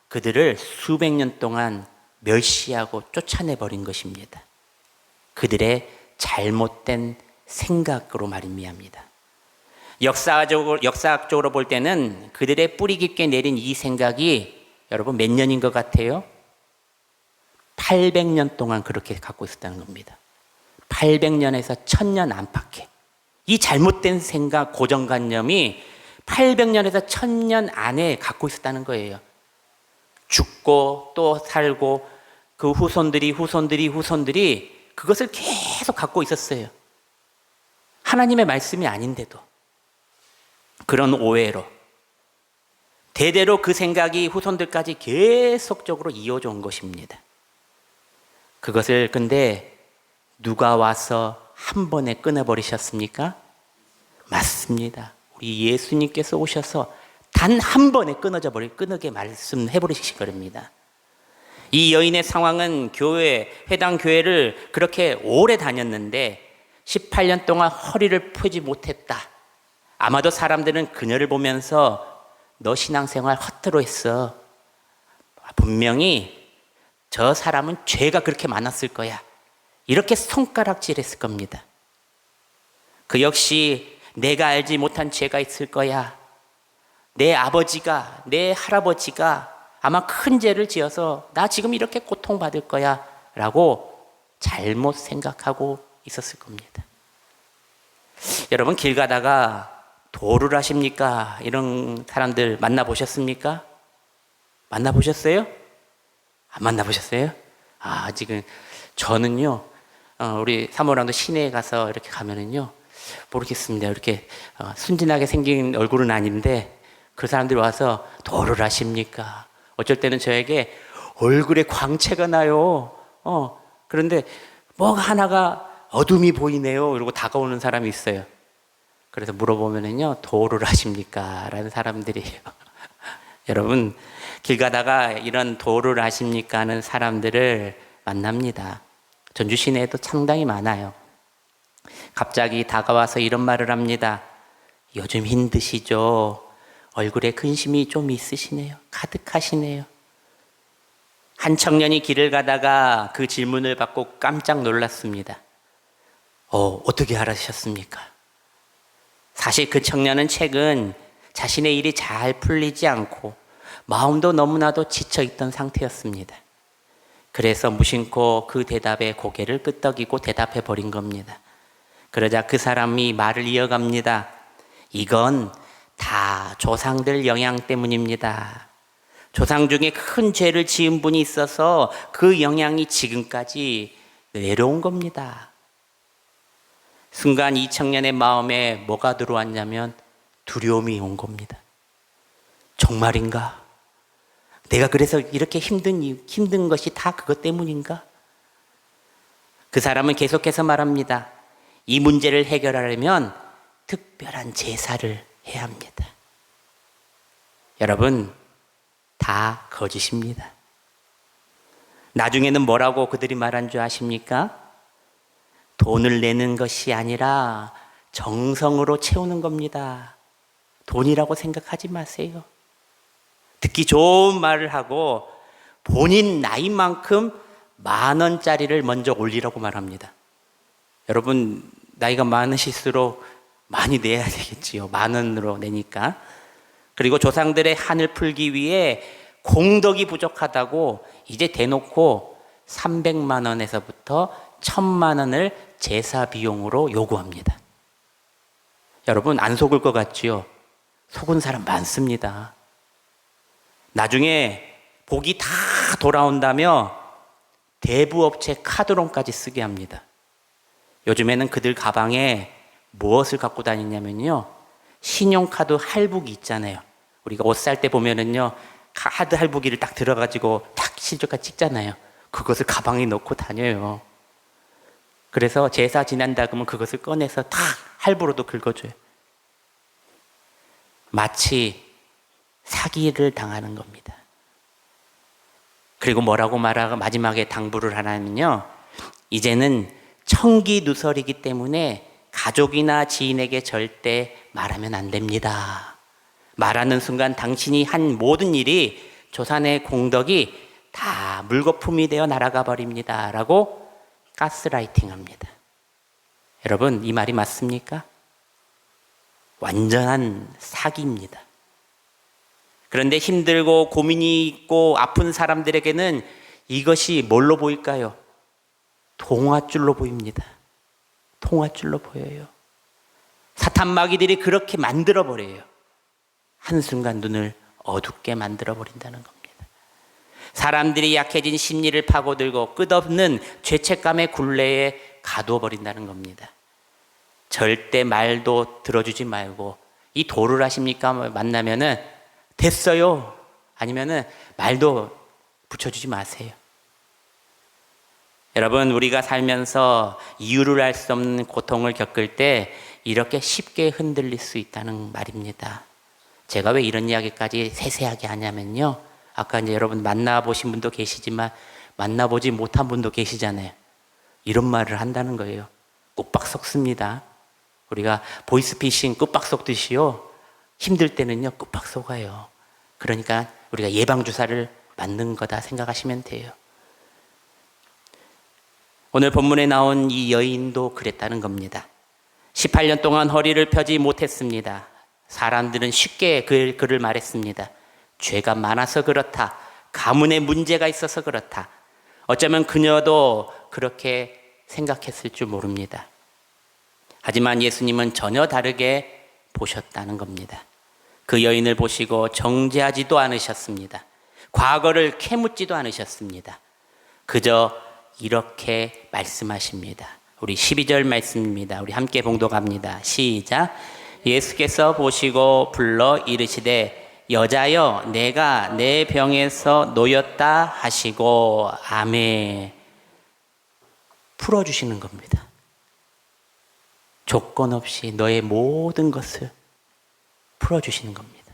그들을 수백 년 동안 멸시하고 쫓아내버린 것입니다. 그들의 잘못된 생각으로 말입니다. 역사학적으로 볼 때는 그들의 뿌리 깊게 내린 이 생각이 여러분 몇 년인 것 같아요? 800년 동안 그렇게 갖고 있었다는 겁니다. 800년에서 1000년 안팎에 이 잘못된 생각, 고정관념이 800년에서 1000년 안에 갖고 있었다는 거예요. 죽고 또 살고 그 후손들이 그것을 계속 갖고 있었어요. 하나님의 말씀이 아닌데도 그런 오해로 대대로 그 생각이 후손들까지 계속적으로 이어져 온 것입니다. 그것을 근데 누가 와서 한 번에 끊어버리셨습니까? 맞습니다. 우리 예수님께서 오셔서 단 한 번에 끊게 말씀해 버리신 겁니다. 이 여인의 상황은 회당 교회를 그렇게 오래 다녔는데 18년 동안 허리를 펴지 못했다. 아마도 사람들은 그녀를 보면서 너 신앙생활 헛되로 했어. 분명히 저 사람은 죄가 그렇게 많았을 거야. 이렇게 손가락질했을 겁니다. 그 역시 내가 알지 못한 죄가 있을 거야. 내 아버지가, 내 할아버지가 아마 큰 죄를 지어서 나 지금 이렇게 고통받을 거야 라고 잘못 생각하고 있었을 겁니다. 여러분, 길 가다가 도를 하십니까? 이런 사람들 만나보셨습니까? 만나보셨어요? 안 만나보셨어요? 지금 저는요, 우리 사모랑도 시내에 가서 이렇게 가면은요, 모르겠습니다. 이렇게 순진하게 생긴 얼굴은 아닌데 그 사람들이 와서 도를 하십니까? 어쩔 때는 저에게 얼굴에 광채가 나요. 그런데 뭐가 하나가 어둠이 보이네요. 이러고 다가오는 사람이 있어요. 그래서 물어보면은요, 도를 하십니까? 라는 사람들이에요. 여러분, 길 가다가 이런 도를 하십니까? 하는 사람들을 만납니다. 전주 시내에도 상당히 많아요. 갑자기 다가와서 이런 말을 합니다. 요즘 힘드시죠? 얼굴에 근심이 좀 있으시네요. 가득하시네요. 한 청년이 길을 가다가 그 질문을 받고 깜짝 놀랐습니다. 어떻게 알아셨습니까? 사실 그 청년은 최근 자신의 일이 잘 풀리지 않고 마음도 너무나도 지쳐있던 상태였습니다. 그래서 무심코 그 대답에 고개를 끄덕이고 대답해 버린 겁니다. 그러자 그 사람이 말을 이어갑니다. 이건 다 조상들 영향 때문입니다. 조상 중에 큰 죄를 지은 분이 있어서 그 영향이 지금까지 내려온 겁니다. 순간 이 청년의 마음에 뭐가 들어왔냐면 두려움이 온 겁니다. 정말인가? 내가 그래서 이렇게 힘든 것이 다 그것 때문인가? 그 사람은 계속해서 말합니다. 이 문제를 해결하려면 특별한 제사를 해야 합니다. 여러분, 다 거짓입니다. 나중에는 뭐라고 그들이 말한 줄 아십니까? 돈을 내는 것이 아니라 정성으로 채우는 겁니다. 돈이라고 생각하지 마세요. 듣기 좋은 말을 하고 본인 나이만큼 10,000원짜리를 먼저 올리라고 말합니다. 여러분, 나이가 많으실수록 많이 내야 되겠지요. 10,000원으로 내니까. 그리고 조상들의 한을 풀기 위해 공덕이 부족하다고 이제 대놓고 300만 원에서부터 1,000만 원을 제사 비용으로 요구합니다. 여러분, 안 속을 것 같지요? 속은 사람 많습니다. 나중에 복이 다 돌아온다며 대부업체 카드론까지 쓰게 합니다. 요즘에는 그들 가방에 무엇을 갖고 다니냐면요, 신용카드 할부기 있잖아요. 우리가 옷 살 때 보면은요, 카드 할부기를 딱 들어가지고 탁 실적가 찍잖아요. 그것을 가방에 넣고 다녀요. 그래서 제사 지난다 그러면 그것을 꺼내서 탁 할부로도 긁어줘요. 마치 사기를 당하는 겁니다. 그리고 뭐라고 말하고 마지막에 당부를 하냐면요, 이제는 청기누설이기 때문에 가족이나 지인에게 절대 말하면 안 됩니다. 말하는 순간 당신이 한 모든 일이 조상의 공덕이 다 물거품이 되어 날아가 버립니다. 라고 가스라이팅 합니다. 여러분, 이 말이 맞습니까? 완전한 사기입니다. 그런데 힘들고 고민이 있고 아픈 사람들에게는 이것이 뭘로 보일까요? 동화줄로 보입니다. 동화줄로 보여요. 사탄 마귀들이 그렇게 만들어버려요. 한순간 눈을 어둡게 만들어버린다는 겁니다. 사람들이 약해진 심리를 파고들고 끝없는 죄책감의 굴레에 가두어버린다는 겁니다. 절대 말도 들어주지 말고, 이 도를 하십니까? 만나면은 됐어요. 아니면은 말도 붙여주지 마세요. 여러분, 우리가 살면서 이유를 알 수 없는 고통을 겪을 때 이렇게 쉽게 흔들릴 수 있다는 말입니다. 제가 왜 이런 이야기까지 세세하게 하냐면요, 아까 이제 여러분 만나보신 분도 계시지만 만나보지 못한 분도 계시잖아요. 이런 말을 한다는 거예요. 꾹박 썩습니다. 우리가 보이스피싱 꾹박 썩듯이요, 힘들 때는요 꾹박 썩어요. 그러니까 우리가 예방주사를 맞는 거다 생각하시면 돼요. 오늘 본문에 나온 이 여인도 그랬다는 겁니다. 18년 동안 허리를 펴지 못했습니다. 사람들은 쉽게 그를 말했습니다. 죄가 많아서 그렇다. 가문에 문제가 있어서 그렇다. 어쩌면 그녀도 그렇게 생각했을 줄 모릅니다. 하지만 예수님은 전혀 다르게 보셨다는 겁니다. 그 여인을 보시고 정죄하지도 않으셨습니다. 과거를 캐묻지도 않으셨습니다. 그저 이렇게 말씀하십니다. 우리 12절 말씀입니다. 우리 함께 봉독합니다. 시작. 예수께서 보시고 불러 이르시되 여자여 내가 내 병에서 놓였다 하시고 아멘. 풀어주시는 겁니다. 조건 없이 너의 모든 것을 풀어주시는 겁니다.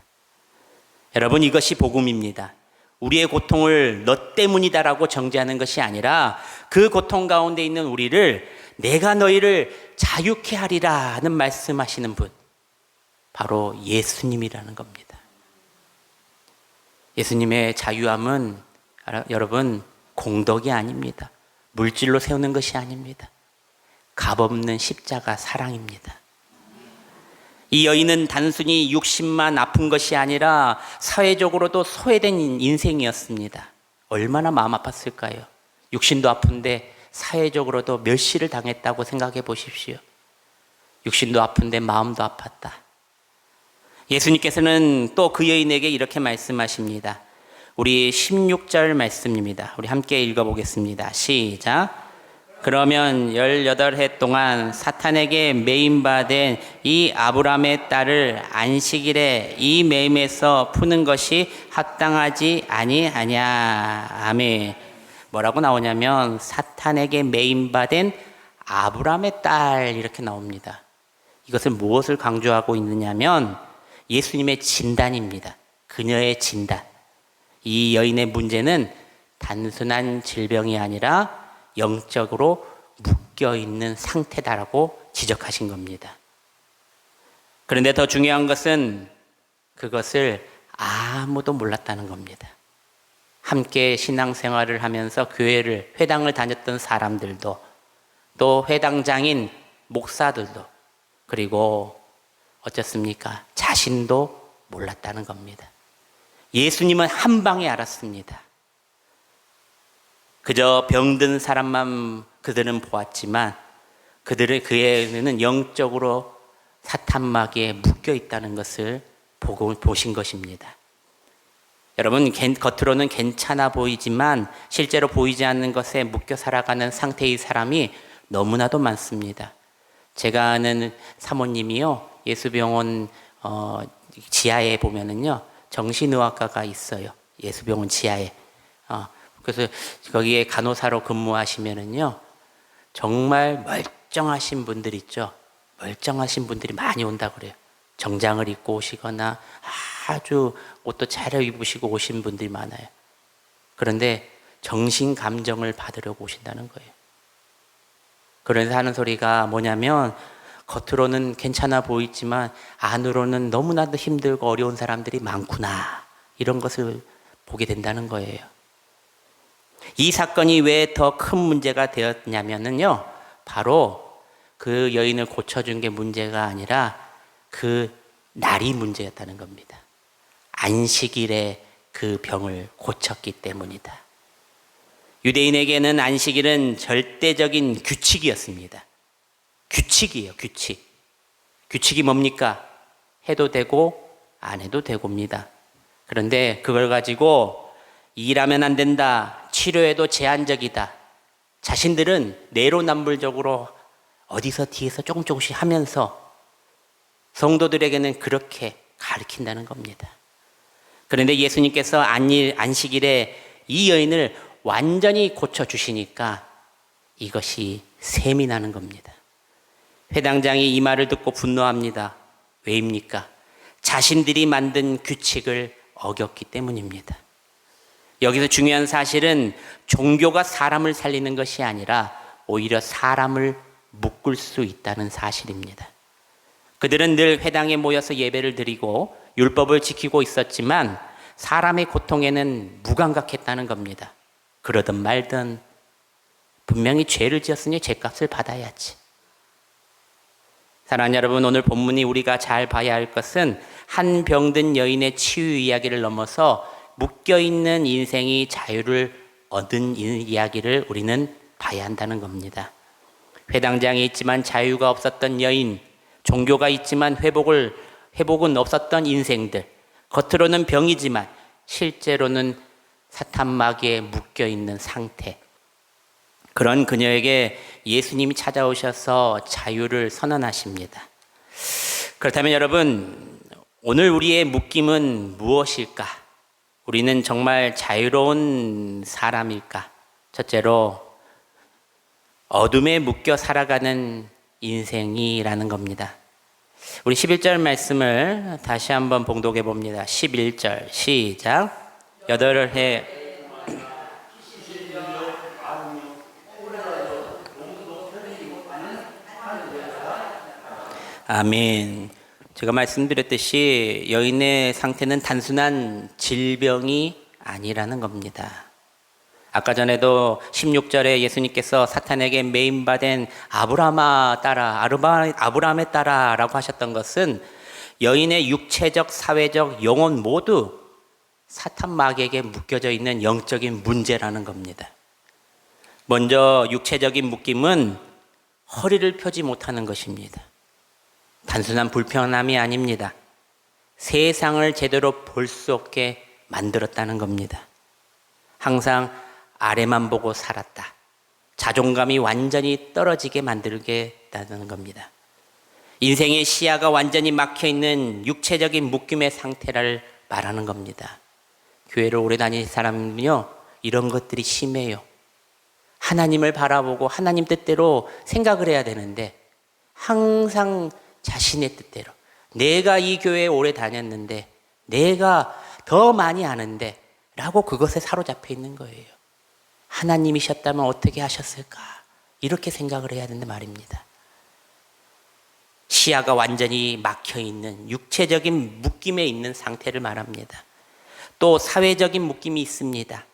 여러분, 이것이 복음입니다. 우리의 고통을 너 때문이다라고 정죄하는 것이 아니라 그 고통 가운데 있는 우리를 내가 너희를 자유케 하리라는 말씀하시는 분, 바로 예수님이라는 겁니다. 예수님의 자유함은 여러분 공덕이 아닙니다. 물질로 세우는 것이 아닙니다. 값없는 십자가 사랑입니다. 이 여인은 단순히 육신만 아픈 것이 아니라 사회적으로도 소외된 인생이었습니다. 얼마나 마음 아팠을까요? 육신도 아픈데 사회적으로도 멸시를 당했다고 생각해 보십시오. 육신도 아픈데 마음도 아팠다. 예수님께서는 또 그 여인에게 이렇게 말씀하십니다. 우리 16절 말씀입니다. 우리 함께 읽어보겠습니다. 시작. 그러면 18해 동안 사탄에게 매임받은 이 아브라함의 딸을 안식일에 이 매임에서 푸는 것이 합당하지 아니하냐. 아멘. 뭐라고 나오냐면 사탄에게 매임받은 아브라함의 딸 이렇게 나옵니다. 이것은 무엇을 강조하고 있느냐면 예수님의 진단입니다. 그녀의 진단. 이 여인의 문제는 단순한 질병이 아니라 영적으로 묶여있는 상태다라고 지적하신 겁니다. 그런데 더 중요한 것은 그것을 아무도 몰랐다는 겁니다. 함께 신앙생활을 하면서 교회를, 회당을 다녔던 사람들도, 또 회당장인 목사들도, 그리고 어쩌습니까? 자신도 몰랐다는 겁니다. 예수님은 한 방에 알았습니다. 그저 병든 사람만 그들은 보았지만 그에는 영적으로 사탄마귀에 묶여 있다는 것을 보신 것입니다. 여러분, 겉으로는 괜찮아 보이지만 실제로 보이지 않는 것에 묶여 살아가는 상태의 사람이 너무나도 많습니다. 제가 아는 사모님이요, 예수병원 지하에 보면은요 정신의학과가 있어요. 예수병원 지하에. 그래서 거기에 간호사로 근무하시면은요 정말 멀쩡하신 분들 있죠. 멀쩡하신 분들이 많이 온다 그래요. 정장을 입고 오시거나 아주 옷도 차려 입으시고 오신 분들이 많아요. 그런데 정신 감정을 받으려고 오신다는 거예요. 그래서 하는 소리가 뭐냐면 겉으로는 괜찮아 보이지만 안으로는 너무나도 힘들고 어려운 사람들이 많구나, 이런 것을 보게 된다는 거예요. 이 사건이 왜 더 큰 문제가 되었냐면요, 바로 그 여인을 고쳐준 게 문제가 아니라 그 날이 문제였다는 겁니다. 안식일에 그 병을 고쳤기 때문이다. 유대인에게는 안식일은 절대적인 규칙이었습니다. 규칙이에요, 규칙. 규칙이 뭡니까? 해도 되고 안 해도 되고입니다. 그런데 그걸 가지고 일하면 안 된다, 치료해도 제한적이다, 자신들은 내로남불적으로 어디서 뒤에서 조금씩 하면서 성도들에게는 그렇게 가르친다는 겁니다. 그런데 예수님께서 안식일에 이 여인을 완전히 고쳐주시니까 이것이 셈이 나는 겁니다. 회당장이 이 말을 듣고 분노합니다. 왜입니까? 자신들이 만든 규칙을 어겼기 때문입니다. 여기서 중요한 사실은 종교가 사람을 살리는 것이 아니라 오히려 사람을 묶을 수 있다는 사실입니다. 그들은 늘 회당에 모여서 예배를 드리고 율법을 지키고 있었지만 사람의 고통에는 무감각했다는 겁니다. 그러든 말든 분명히 죄를 지었으니 죄값을 받아야지. 사랑하는 여러분, 오늘 본문이 우리가 잘 봐야 할 것은 한 병든 여인의 치유 이야기를 넘어서 묶여있는 인생이 자유를 얻은 이야기를 우리는 봐야 한다는 겁니다. 회당장에 있지만 자유가 없었던 여인, 종교가 있지만 회복은 없었던 인생들, 겉으로는 병이지만 실제로는 사탄 마귀에 묶여있는 상태, 그런 그녀에게 예수님이 찾아오셔서 자유를 선언하십니다. 그렇다면 여러분, 오늘 우리의 묶임은 무엇일까? 우리는 정말 자유로운 사람일까? 첫째로 어둠에 묶여 살아가는 인생이라는 겁니다. 우리 11절 말씀을 다시 한번 봉독해 봅니다. 11절 시작. 8해 아멘. 제가 말씀드렸듯이 여인의 상태는 단순한 질병이 아니라는 겁니다. 아까 전에도 16절에 예수님께서 사탄에게 매임받은 아브라함의 딸아 라고 하셨던 것은 여인의 육체적, 사회적, 영혼 모두 사탄 마귀에게 묶여져 있는 영적인 문제라는 겁니다. 먼저 육체적인 묶임은 허리를 펴지 못하는 것입니다. 단순한 불편함이 아닙니다. 세상을 제대로 볼 수 없게 만들었다는 겁니다. 항상 아래만 보고 살았다. 자존감이 완전히 떨어지게 만들겠다는 겁니다. 인생의 시야가 완전히 막혀있는 육체적인 묶임의 상태를 말하는 겁니다. 교회를 오래 다니는 사람은요, 이런 것들이 심해요. 하나님을 바라보고 하나님 뜻대로 생각을 해야 되는데 항상 자신의 뜻대로, 내가 이 교회에 오래 다녔는데, 내가 더 많이 아는데 라고 그것에 사로잡혀 있는 거예요. 하나님이셨다면 어떻게 하셨을까? 이렇게 생각을 해야 된다 말입니다. 시야가 완전히 막혀있는 육체적인 묶임에 있는 상태를 말합니다. 또 사회적인 묶임이 있습니다.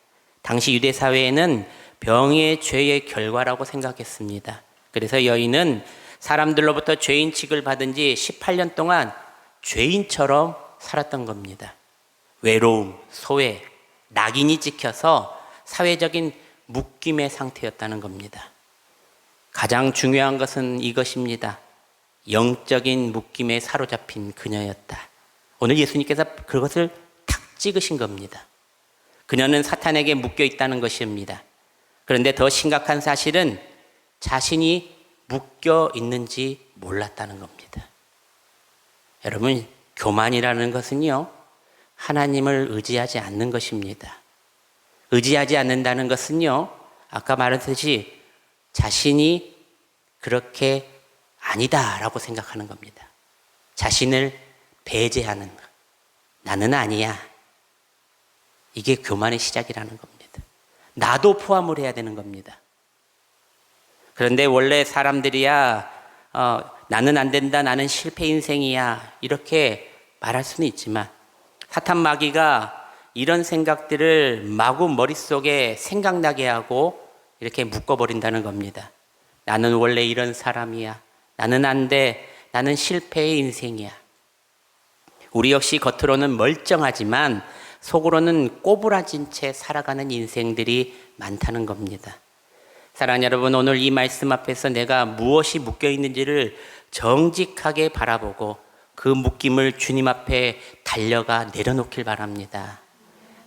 당시 유대 사회에는 병의 죄의 결과라고 생각했습니다. 그래서 여인은 사람들로부터 죄인 취급을 받은 지 18년 동안 죄인처럼 살았던 겁니다. 외로움, 소외, 낙인이 찍혀서 사회적인 묶임의 상태였다는 겁니다. 가장 중요한 것은 이것입니다. 영적인 묶임에 사로잡힌 그녀였다. 오늘 예수님께서 그것을 탁 찍으신 겁니다. 그녀는 사탄에게 묶여 있다는 것입니다. 그런데 더 심각한 사실은 자신이 묶여 있는지 몰랐다는 겁니다. 여러분, 교만이라는 것은요, 하나님을 의지하지 않는 것입니다. 의지하지 않는다는 것은요, 아까 말했듯이 자신이 그렇게 아니다라고 생각하는 겁니다. 자신을 배제하는 것. 나는 아니야. 이게 교만의 시작이라는 겁니다. 나도 포함을 해야 되는 겁니다. 그런데 원래 사람들이야 나는 안 된다, 나는 실패 인생이야 이렇게 말할 수는 있지만 사탄 마귀가 이런 생각들을 마구 머릿속에 생각나게 하고 이렇게 묶어버린다는 겁니다. 나는 원래 이런 사람이야. 나는 안 돼. 나는 실패의 인생이야. 우리 역시 겉으로는 멀쩡하지만 속으로는 꼬부라진 채 살아가는 인생들이 많다는 겁니다. 사랑하는 여러분, 오늘 이 말씀 앞에서 내가 무엇이 묶여 있는지를 정직하게 바라보고 그 묶임을 주님 앞에 달려가 내려놓길 바랍니다.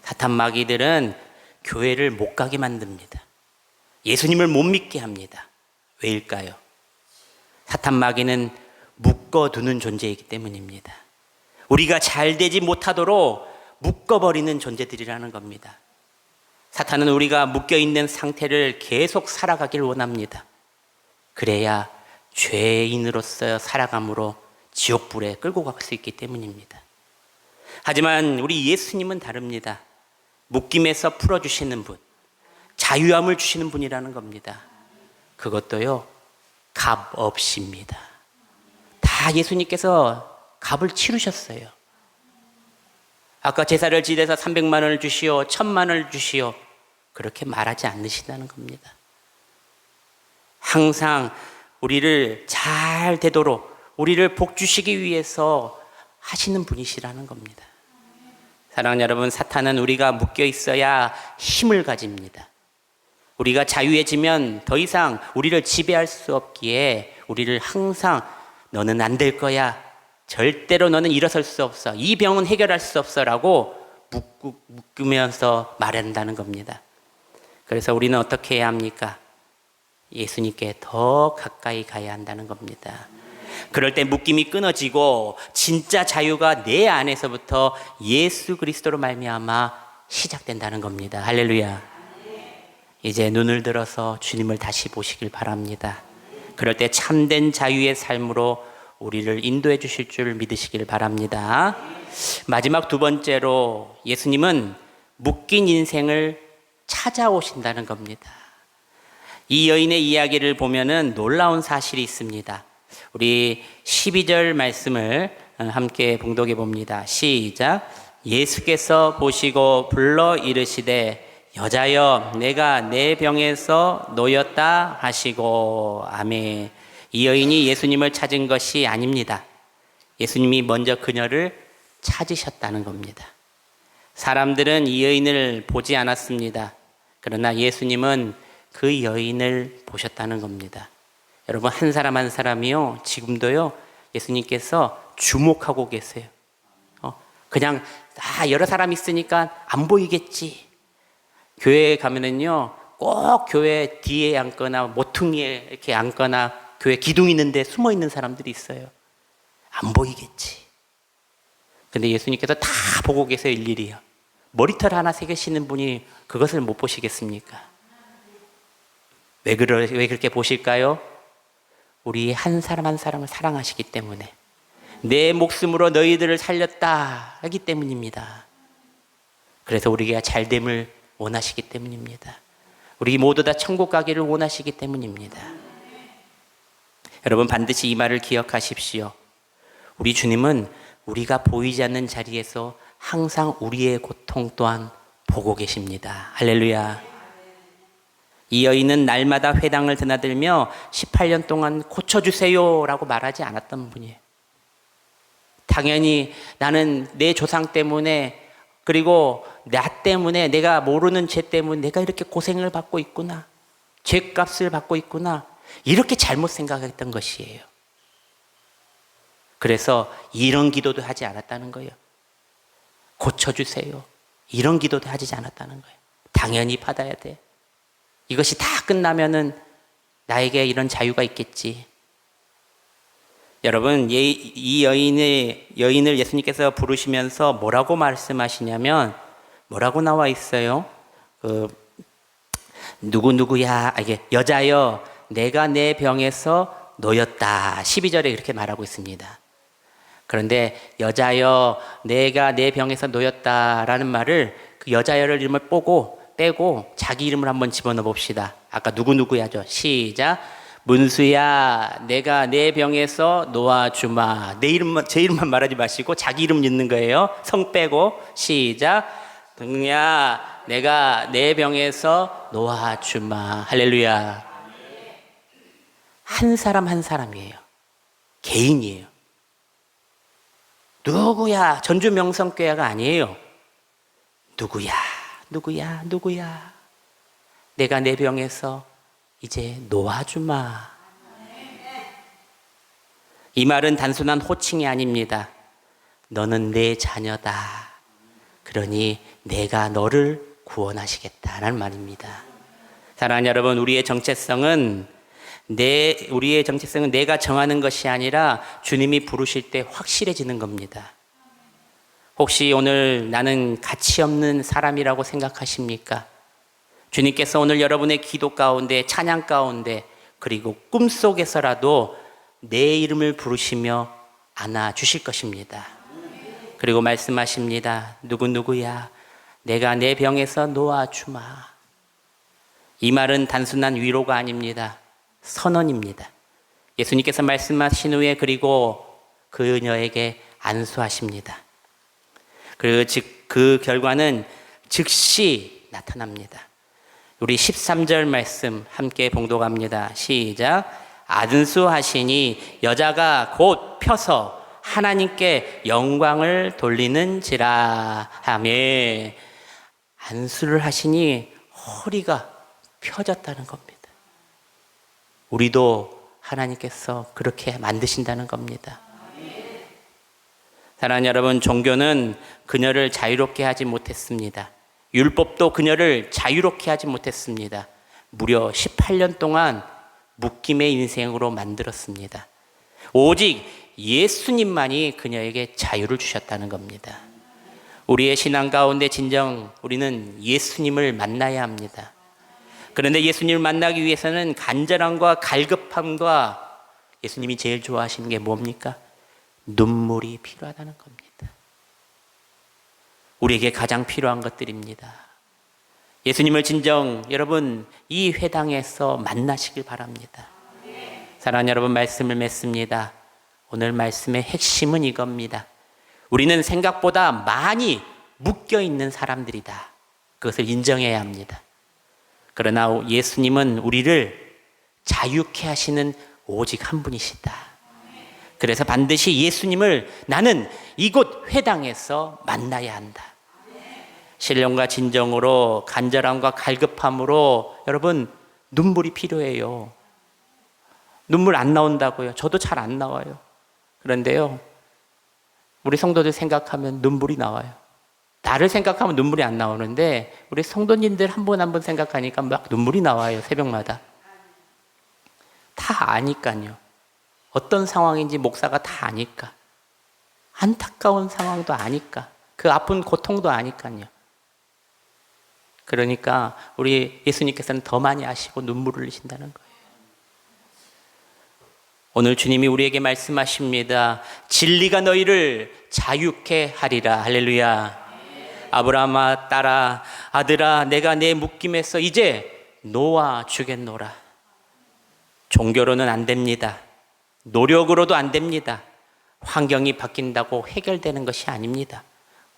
사탄 마귀들은 교회를 못 가게 만듭니다. 예수님을 못 믿게 합니다. 왜일까요? 사탄 마귀는 묶어두는 존재이기 때문입니다. 우리가 잘 되지 못하도록 묶어버리는 존재들이라는 겁니다. 사탄은 우리가 묶여있는 상태를 계속 살아가길 원합니다. 그래야 죄인으로서 살아감으로 지옥불에 끌고 갈 수 있기 때문입니다. 하지만 우리 예수님은 다릅니다. 묶임에서 풀어주시는 분, 자유함을 주시는 분이라는 겁니다. 그것도요, 값 없입니다. 다 예수님께서 값을 치르셨어요. 아까 제사를 지내서 300만 원을 주시오, 1000만 원을 주시오, 그렇게 말하지 않으신다는 겁니다. 항상 우리를 잘 되도록 우리를 복주시기 위해서 하시는 분이시라는 겁니다. 사랑하는 여러분, 사탄은 우리가 묶여 있어야 힘을 가집니다. 우리가 자유해지면 더 이상 우리를 지배할 수 없기에 우리를 항상 너는 안 될 거야, 절대로 너는 일어설 수 없어, 이 병은 해결할 수 없어 라고 묶으면서 말한다는 겁니다. 그래서 우리는 어떻게 해야 합니까? 예수님께 더 가까이 가야 한다는 겁니다. 그럴 때 묶임이 끊어지고 진짜 자유가 내 안에서부터 예수 그리스도로 말미암아 시작된다는 겁니다. 할렐루야. 이제 눈을 들어서 주님을 다시 보시길 바랍니다. 그럴 때 참된 자유의 삶으로 우리를 인도해 주실 줄 믿으시길 바랍니다. 마지막 두 번째로 예수님은 묶인 인생을 찾아오신다는 겁니다. 이 여인의 이야기를 보면은 놀라운 사실이 있습니다. 우리 12절 말씀을 함께 봉독해 봅니다. 시작. 예수께서 보시고 불러 이르시되 여자여 내가 내 병에서 놓였다 하시고. 아멘. 이 여인이 예수님을 찾은 것이 아닙니다. 예수님이 먼저 그녀를 찾으셨다는 겁니다. 사람들은 이 여인을 보지 않았습니다. 그러나 예수님은 그 여인을 보셨다는 겁니다. 여러분, 한 사람 한 사람이요, 지금도요, 예수님께서 주목하고 계세요. 그냥 여러 사람 있으니까 안 보이겠지. 교회에 가면은요, 꼭 교회 뒤에 앉거나 모퉁이에 이렇게 앉거나 교회 기둥 있는데 숨어 있는 사람들이 있어요. 안 보이겠지. 근데 예수님께서 다 보고 계세요, 일일이요. 머리털 하나 새기시는 분이 그것을 못 보시겠습니까? 왜 그렇게 보실까요? 우리 한 사람 한 사람을 사랑하시기 때문에, 내 목숨으로 너희들을 살렸다 하기 때문입니다. 그래서 우리가 잘됨을 원하시기 때문입니다. 우리 모두 다 천국 가기를 원하시기 때문입니다. 여러분, 반드시 이 말을 기억하십시오. 우리 주님은 우리가 보이지 않는 자리에서 항상 우리의 고통 또한 보고 계십니다. 할렐루야. 이 여인은 날마다 회당을 드나들며 18년 동안 고쳐주세요 라고 말하지 않았던 분이에요. 당연히 나는 내 조상 때문에, 그리고 나 때문에, 내가 모르는 죄 때문에 내가 이렇게 고생을 받고 있구나, 죄값을 받고 있구나, 이렇게 잘못 생각했던 것이에요. 그래서 이런 기도도 하지 않았다는 거예요. 고쳐주세요, 이런 기도도 하지 않았다는 거예요. 당연히 받아야 돼. 이것이 다 끝나면은 나에게 이런 자유가 있겠지. 여러분, 이 여인을 예수님께서 부르시면서 뭐라고 말씀하시냐면, 뭐라고 나와 있어요? 누구야, 여자여 내가 내 병에서 놓였다. 12절에 이렇게 말하고 있습니다. 그런데 여자여 내가 내 병에서 놓였다라는 말을, 그 여자여를 이름을 빼고 자기 이름을 한번 집어넣어 봅시다. 아까 누구야죠. 시작. 문수야 내가 내 병에서 놓아주마. 제 이름만 말하지 마시고 자기 이름 넣는 거예요. 성 빼고. 시작. 등야 내가 내 병에서 놓아주마. 할렐루야. 한 사람 한 사람이에요. 개인이에요. 누구야, 전주 명성교회가 아니에요. 누구야 내가 내 병에서 이제 놓아주마. 이 말은 단순한 호칭이 아닙니다. 너는 내 자녀다. 그러니 내가 너를 구원하시겠다는 말입니다. 사랑하는 여러분, 우리의 정체성은 내가 정하는 것이 아니라 주님이 부르실 때 확실해지는 겁니다. 혹시 오늘 나는 가치 없는 사람이라고 생각하십니까? 주님께서 오늘 여러분의 기도 가운데, 찬양 가운데, 그리고 꿈속에서라도 내 이름을 부르시며 안아주실 것입니다. 그리고 말씀하십니다. 누구야 내가 내 병에서 놓아주마. 이 말은 단순한 위로가 아닙니다. 선언입니다. 예수님께서 말씀하신 후에 그리고 그녀에게 안수하십니다. 그 결과는 즉시 나타납니다. 우리 13절 말씀 함께 봉독합니다. 시작. 안수하시니 여자가 곧 펴서 하나님께 영광을 돌리는지라. 아멘. 안수를 하시니 허리가 펴졌다는 겁니다. 우리도 하나님께서 그렇게 만드신다는 겁니다. 사랑하는 여러분, 종교는 그녀를 자유롭게 하지 못했습니다. 율법도 그녀를 자유롭게 하지 못했습니다. 무려 18년 동안 묶임의 인생으로 만들었습니다. 오직 예수님만이 그녀에게 자유를 주셨다는 겁니다. 우리의 신앙 가운데 진정 우리는 예수님을 만나야 합니다. 그런데 예수님을 만나기 위해서는 간절함과 갈급함과 예수님이 제일 좋아하시는 게 뭡니까? 눈물이 필요하다는 겁니다. 우리에게 가장 필요한 것들입니다. 예수님을 진정 여러분 이 회당에서 만나시길 바랍니다. 사랑하는 여러분, 말씀을 맺습니다. 오늘 말씀의 핵심은 이겁니다. 우리는 생각보다 많이 묶여있는 사람들이다. 그것을 인정해야 합니다. 그러나 예수님은 우리를 자유케 하시는 오직 한 분이시다. 그래서 반드시 예수님을 나는 이곳 회당에서 만나야 한다. 신령과 진정으로 간절함과 갈급함으로 여러분 눈물이 필요해요. 눈물 안 나온다고요. 저도 잘 안 나와요. 그런데요, 우리 성도들 생각하면 눈물이 나와요. 나를 생각하면 눈물이 안 나오는데 우리 성도님들 한 분 한 분 생각하니까 막 눈물이 나와요. 새벽마다. 다 아니까요. 어떤 상황인지 목사가 다 아니까. 안타까운 상황도 아니까. 그 아픈 고통도 아니까요. 그러니까 우리 예수님께서는 더 많이 아시고 눈물을 흘리신다는 거예요. 오늘 주님이 우리에게 말씀하십니다. 진리가 너희를 자유케 하리라. 할렐루야. 아브라함아 딸아 아들아 내가 내 묶임에서 이제 놓아 주겠노라. 종교로는 안 됩니다. 노력으로도 안 됩니다. 환경이 바뀐다고 해결되는 것이 아닙니다.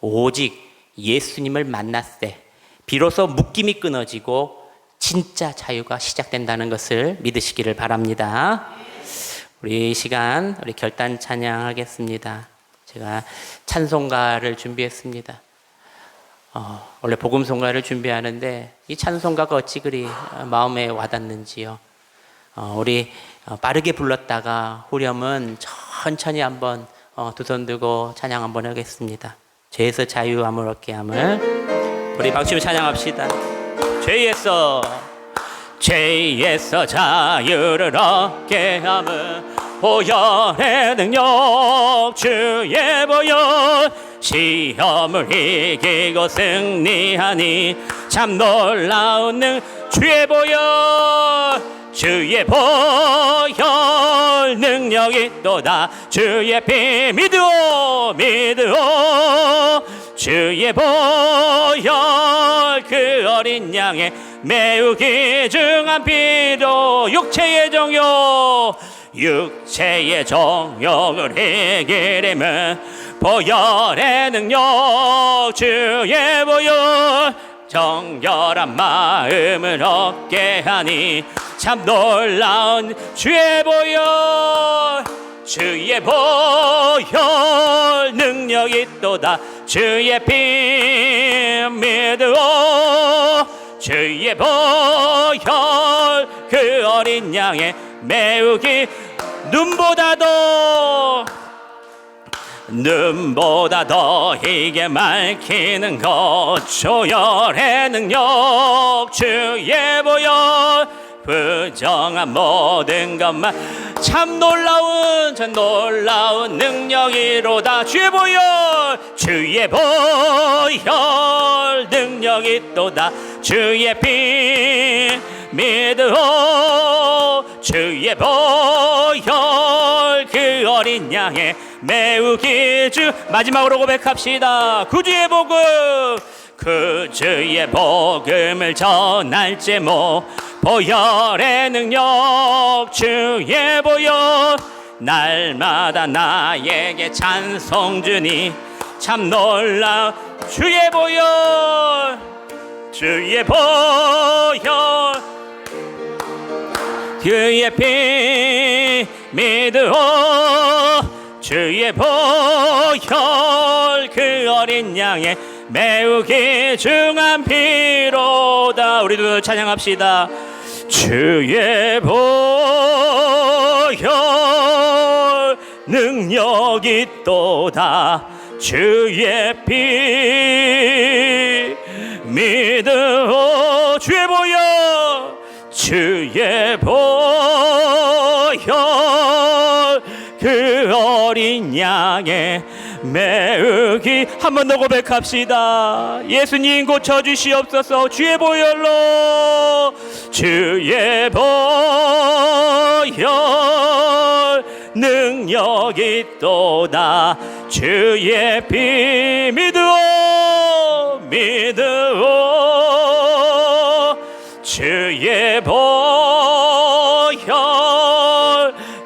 오직 예수님을 만났을 때 비로소 묶임이 끊어지고 진짜 자유가 시작된다는 것을 믿으시기를 바랍니다. 우리 이 시간 우리 결단 찬양하겠습니다. 제가 찬송가를 준비했습니다. 원래 복음송가를 준비하는데 이 찬송가가 어찌 그리 마음에 와닿는지요. 우리 빠르게 불렀다가 후렴은 천천히 한번 두 손 들고 찬양 한번 하겠습니다. 죄에서 자유함을 얻게 함을. 우리 박수로 찬양합시다. 죄에서 자유를 얻게 함을 보혈의 능력 주의 보혈 시험을 이기고 승리하니 참 놀라운 주의 보혈 능력이 또다 주의 피 믿으오 주의 보혈 그 어린 양의 매우 귀중한 피로 육체의 정욕을 해결하면 보혈의 능력 주의 보혈 정결한 마음을 얻게 하니 참 놀라운 주의 보혈 능력이 또다 주의 피 믿으오 주의 보혈 그 어린 양의 매우 눈보다 더 이게 맑히는 것 조혈의 능력 주의 보혈 부정한 모든 것만 참 놀라운 능력이로다 주의 보혈 능력이 또다 주의 피 믿으오 주의 보혈 그 어린 양의 매우 기주 마지막으로 고백합시다. 구주의 복음을 전할 제목 보혈의 능력 주의 보혈 날마다 나에게 찬송 주니 참 놀라운 주의 보혈 주의 보혈 주의 피 믿어 주의 보혈 그 어린 양의 매우 귀중한 피로다. 우리도 찬양합시다. 주의 보혈 능력이 있도다. 주의 피 믿어 주의 보혈 주의 보혈 그 어린 양의 매우 한 번 더 고백합시다. 예수님 고쳐주시옵소서. 주의 보혈로 주의 보혈 능력이 있도다. 주의 피 믿어 주의 보혈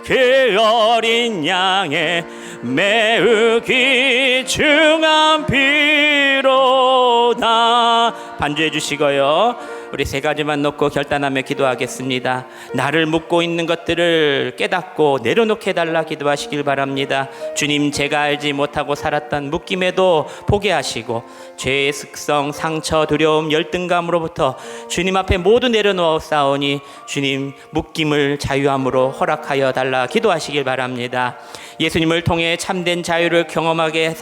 그 어린 양의 매우 귀중한 피로다. 반주해 주시고요. 우리 세 가지만 놓고 결단하며 기도하겠습니다. 나를 묶고 있는 것들을 깨닫고 내려놓게 해달라 기도하시길 바랍니다. 주님, 제가 알지 못하고 살았던 묶임에도 포기 하시고 죄의 습성, 상처, 두려움, 열등감으로부터 주님 앞에 모두 내려놓사오니 주님 묶임을 자유함으로 허락하여 달라 기도하시길 바랍니다. 예수님을 통해 참된 자유를 경험하게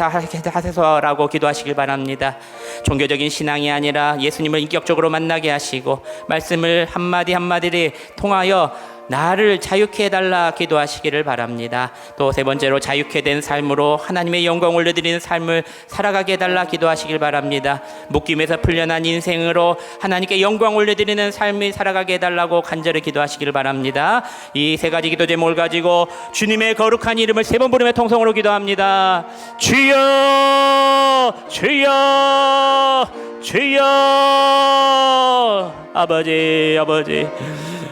하소서라고 기도하시길 바랍니다. 종교적인 신앙이 아니라 예수님을 인격적으로 만나게 하시고 말씀을 한마디 한마디를 통하여 나를 자유케 해달라 기도하시기를 바랍니다. 또 세 번째로 자유케 된 삶으로 하나님의 영광을 올려드리는 삶을 살아가게 해달라 기도하시길 바랍니다. 묶임에서 풀려난 인생으로 하나님께 영광 올려드리는 삶을 살아가게 해달라고 간절히 기도하시길 바랍니다. 이 세 가지 기도 제목을 가지고 주님의 거룩한 이름을 세 번 부르며 통성으로 기도합니다. 주여 주여 주여.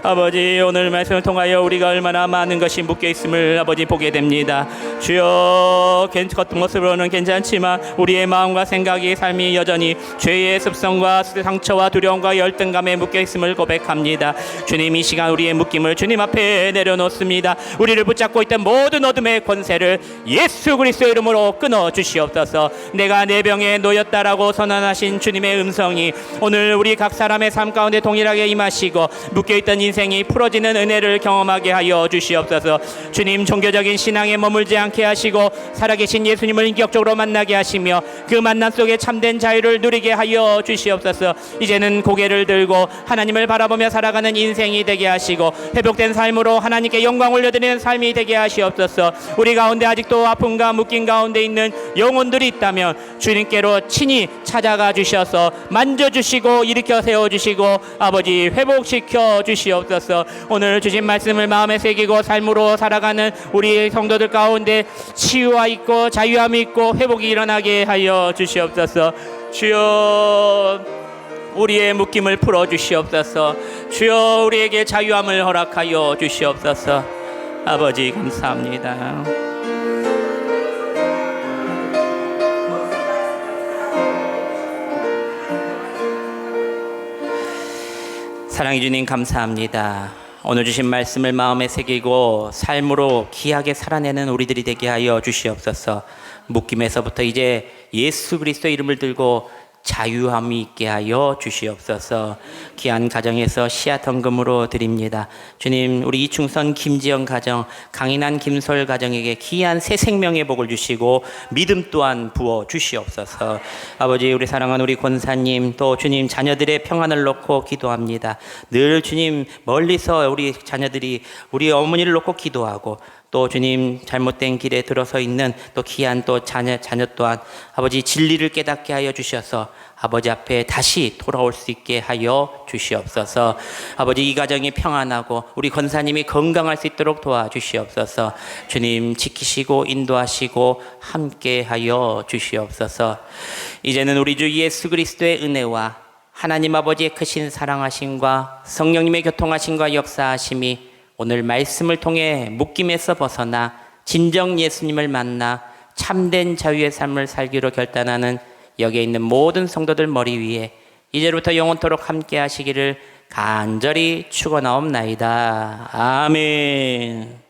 아버지 오늘 말씀을 통하여 우리가 얼마나 많은 것이 묶여 있음을 아버지 보게 됩니다. 주여, 겉은 모습으로는 괜찮지만 우리의 마음과 생각이 삶이 여전히 죄의 습성과 상처와 두려움과 열등감에 묶여 있음을 고백합니다. 주님, 이 시간 우리의 묶임을 주님 앞에 내려놓습니다. 우리를 붙잡고 있던 모든 어둠의 권세를 예수 그리스도의 이름으로 끊어 주시옵소서. 내가 내 병에 놓였다라고 선언하신 주님의 음성이 오늘 우리 각 사람의 삶 가운데 동일하게 임하시고 묶여있던 인생이 풀어지는 은혜를 경험하게 하여 주시옵소서. 주님, 종교적인 신앙에 머물지 않게 하시고 살아계신 예수님을 인격적으로 만나게 하시며 그 만남 속에 참된 자유를 누리게 하여 주시옵소서. 이제는 고개를 들고 하나님을 바라보며 살아가는 인생이 되게 하시고 회복된 삶으로 하나님께 영광 올려드리는 삶이 되게 하시옵소서. 우리 가운데 아직도 아픔과 묶임 가운데 있는 영혼들이 있다면 주님께로 친히 찾아가 주셔서 만져주시고 일으켜 세워주시고 아버지 회복시켜 주시옵소서. 오늘 주신 말씀을 마음에 새기고 삶으로 살아가는 우리 성도들 가운데 치유와 있고 자유함이 있고 회복이 일어나게 하여 주시옵소서. 주여, 우리의 묶임을 풀어 주시옵소서. 주여, 우리에게 자유함을 허락하여 주시옵소서. 아버지 감사합니다. 사랑해 주님 감사합니다. 오늘 주신 말씀을 마음에 새기고 삶으로 귀하게 살아내는 우리들이 되게 하여 주시옵소서. 묶임에서부터 이제 예수 그리스도의 이름을 들고 자유함이 있게 하여 주시옵소서. 귀한 가정에서 씨앗 헌금으로 드립니다. 주님, 우리 이충선 김지영 가정, 강인한 김솔 가정에게 귀한 새 생명의 복을 주시고 믿음 또한 부어 주시옵소서. 아버지, 우리 사랑하는 우리 권사님, 또 주님 자녀들의 평안을 놓고 기도합니다. 늘 주님 멀리서 우리 자녀들이 우리 어머니를 놓고 기도하고 또 주님 잘못된 길에 들어서 있는 또 귀한 또 자녀 또한 아버지 진리를 깨닫게 하여 주셔서 아버지 앞에 다시 돌아올 수 있게 하여 주시옵소서. 아버지, 이 가정이 평안하고 우리 권사님이 건강할 수 있도록 도와주시옵소서. 주님 지키시고 인도하시고 함께 하여 주시옵소서. 이제는 우리 주 예수 그리스도의 은혜와 하나님 아버지의 크신 사랑하심과 성령님의 교통하심과 역사하심이 오늘 말씀을 통해 묶임에서 벗어나 진정 예수님을 만나 참된 자유의 삶을 살기로 결단하는 여기에 있는 모든 성도들 머리 위에 이제부터 영원토록 함께 하시기를 간절히 축원하옵나이다. 아멘.